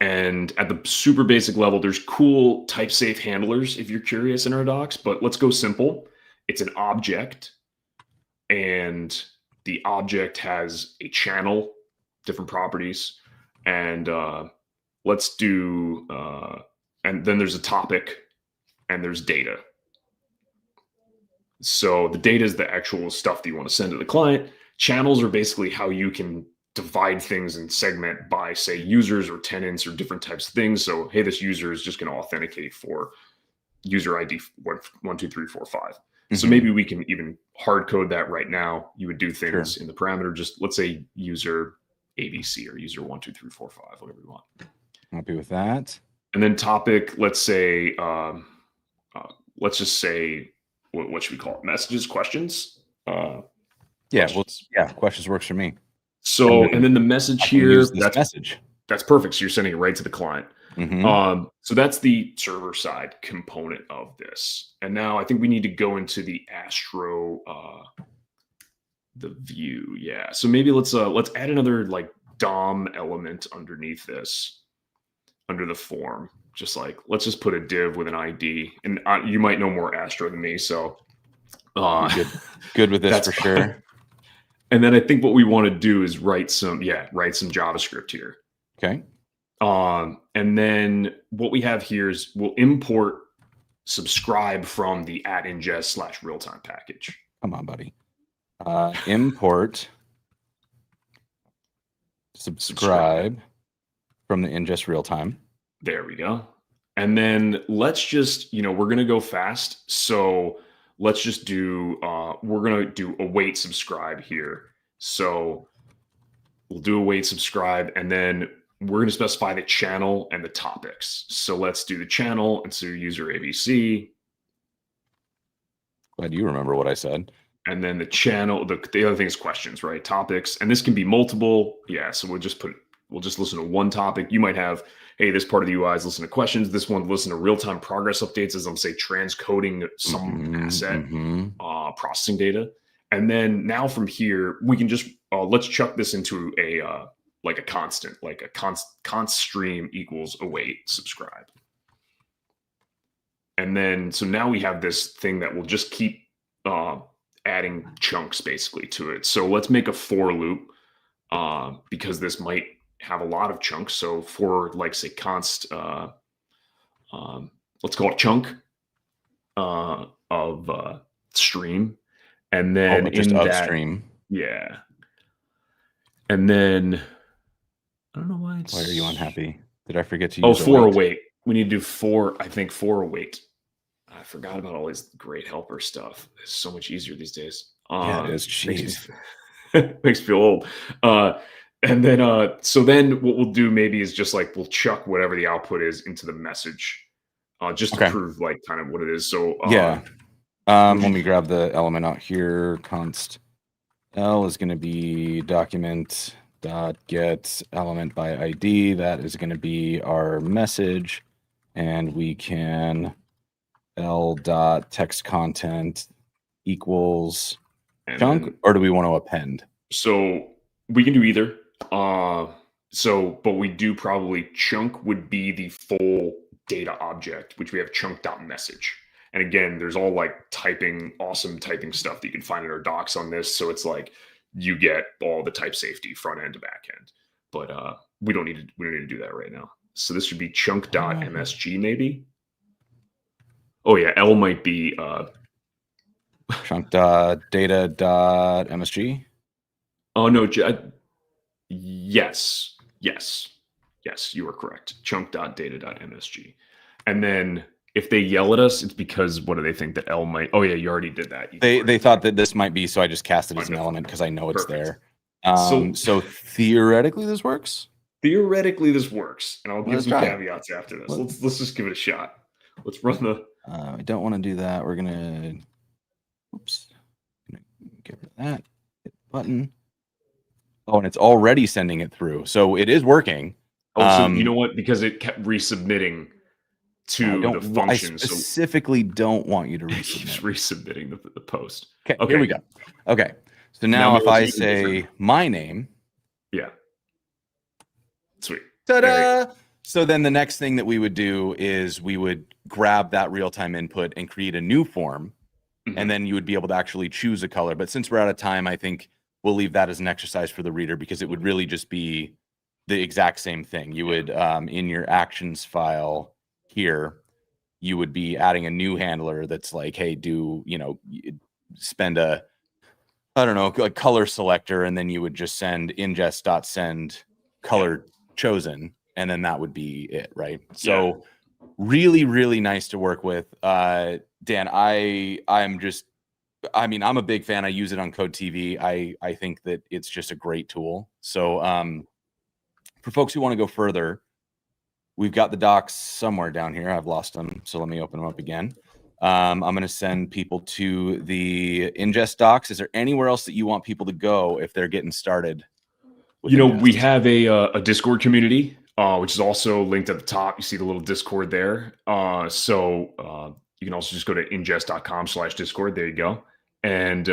And at the super basic level, there's cool type safe handlers if you're curious in our docs, but let's go simple. It's an object and the object has a channel, different properties. And let's do, and then there's a topic and there's data. So the data is the actual stuff that you want to send to the client. Channels are basically how you can divide things and segment by, say, users or tenants or different types of things. So, hey, this user is just going to authenticate for user ID 1, 2, 3, 4, 5. So maybe we can even hard code that right now. You would do things in the parameter, just let's say user ABC or user 1, 2, 3, 4, 5, whatever you want. Happy with that. And then topic, let's say, let's just say, what should we call it? Messages, questions? Questions works for me. So, and then the message here, message. That's perfect. So you're sending it right to the client. So that's the server side component of this. And now I think we need to go into the Astro, the view. Yeah. So maybe let's add another like DOM element underneath this, under the form. Just like, let's just put a div with an ID, and you might know more Astro than me. So good with this for sure. And then I think what we want to do is write some JavaScript here. Okay. And then what we have here is we'll import subscribe from the @ingest /realtime package. Come on, buddy. Import subscribe from the ingest real-time. There we go. And then let's just, we're going to go fast. So let's just do, we're going to do await subscribe here. So we'll do await subscribe, and then we're going to specify the channel and the topics. So let's do the channel. And so user ABC. Glad you remember what I said. And then the channel, the other thing is questions, right? Topics. And this can be multiple. Yeah. So we'll just listen to one topic. You might have, hey, this part of the UI is listen to questions. This one, listen to real-time progress updates as I'm say transcoding some asset, processing data. And then now from here, we can just, let's chuck this into a constant, like a const stream equals await subscribe. And then, so now we have this thing that will just keep adding chunks basically to it. So let's make a for loop because this might have a lot of chunks. So for like say const, let's call it chunk of stream. And then just in that stream. Yeah. And then I don't know why are you unhappy? Did I forget to use for await? We need to do for await. I forgot about all this great helper stuff. It's so much easier these days. Yeah, it is. Jeez. Makes me feel old. And then so then what we'll do maybe is just like we'll chuck whatever the output is into the message, just to prove like kind of what it is. So let me grab the element out here. Const L is going to be document dot get element by ID. That is going to be our message, and we can L dot text content equals And chunk, then, or do we want to append? so we can do either. But we do probably chunk would be the full data object, which we have chunk.message. And again, there's all like awesome typing stuff that you can find in our docs on this. So it's like you get all the type safety front end to back end. But we don't need to do that right now. So this should be chunk.msg maybe. Oh yeah, L might be Chunk dot data dot MSG. oh no, yes, you are correct. Chunk.data.msg. And then if they yell at us, it's because what do they think that L might? Oh yeah, you already did that. They thought that this might be, so I just cast it as an Wonderful. element because I know it's Perfect. there. So theoretically this works. Theoretically, this works, and I'll give Let's some try it. caveats after this. Let's just give it a shot. Let's run the. I don't want to do that. We're gonna. Oops. Gonna get rid of that. Hit the button. Oh, and it's already sending it through, so it is working. Oh, so you know what? Because it kept resubmitting to the function. I specifically don't want you to resubmit. Keeps resubmitting the post. Okay, here we go. Okay, so now if I say my name. Yeah. Sweet. Ta-da! So then the next thing that we would do is we would grab that real-time input and create a new form, and then you would be able to actually choose a color. But since we're out of time, I think we'll leave that as an exercise for the reader because it would really just be the exact same thing. You would, in your actions file here, you would be adding a new handler that's like, hey, spend a, I don't know, a color selector, and then you would just send ingest.send color chosen, and then that would be it, right? So really, really nice to work with. Dan, I'm a big fan. I use it on Code TV. I think that it's just a great tool. So for folks who want to go further, we've got the docs somewhere down here. I've lost them, so let me open them up again. I'm going to send people to the Inngest docs. Is there anywhere else that you want people to go if they're getting started? We have a Discord community, which is also linked at the top. You see the little Discord there. So you can also just go to ingest.com/Discord. There you go. And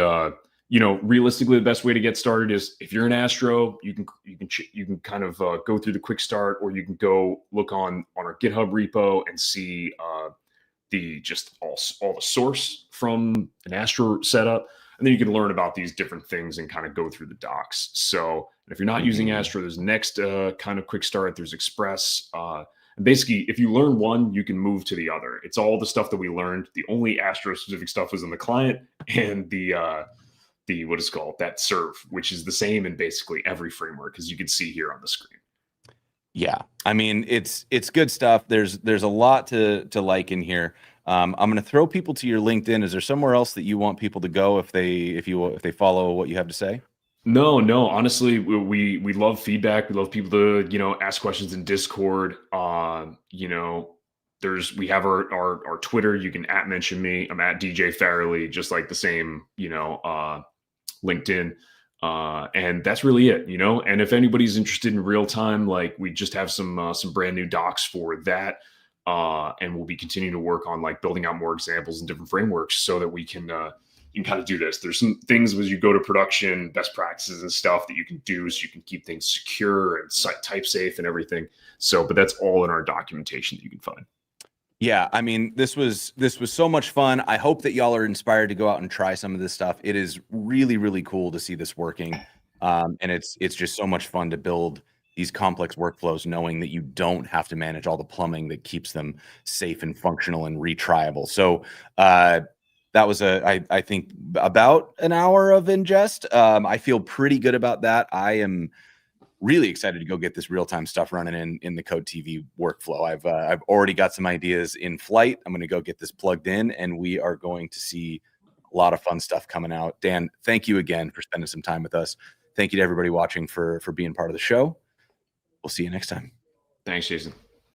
realistically, the best way to get started is if you're an Astro, you can kind of go through the quick start, or you can go look on our GitHub repo and see all the source from an Astro setup. And then you can learn about these different things and kind of go through the docs. So if you're not using Astro, there's Next kind of quick start. There's Express. And basically, if you learn one, you can move to the other. It's all the stuff that we learned. The only Astro specific stuff was in the client and the what is called that serve, which is the same in basically every framework, as you can see here on the screen. Yeah, I mean it's good stuff. There's a lot to like in here. I'm going to throw people to your LinkedIn. Is there somewhere else that you want people to go if they follow what you have to say? No. Honestly, we love feedback. We love people to ask questions in Discord. We have our Twitter. You can mention me. I'm at DJ Farrelly, just like the same LinkedIn. And that's really it. And if anybody's interested in real time, like we just have some brand new docs for that. And we'll be continuing to work on like building out more examples and different frameworks so that we can you can kind of do this. There's some things as you go to production, best practices and stuff that you can do so you can keep things secure and type safe and everything. But that's all in our documentation that you can find. Yeah, I mean, this was so much fun. I hope that y'all are inspired to go out and try some of this stuff. It is really, really cool to see this working. And it's just so much fun to build these complex workflows, knowing that you don't have to manage all the plumbing that keeps them safe and functional and retriable. So that was I think about an hour of ingest. I feel pretty good about that. I am really excited to go get this real-time stuff running in the Code TV workflow. I've already got some ideas in flight. I'm going to go get this plugged in, and we are going to see a lot of fun stuff coming out. Dan, thank you again for spending some time with us. Thank you to everybody watching for being part of the show. We'll see you next time. Thanks, Jason.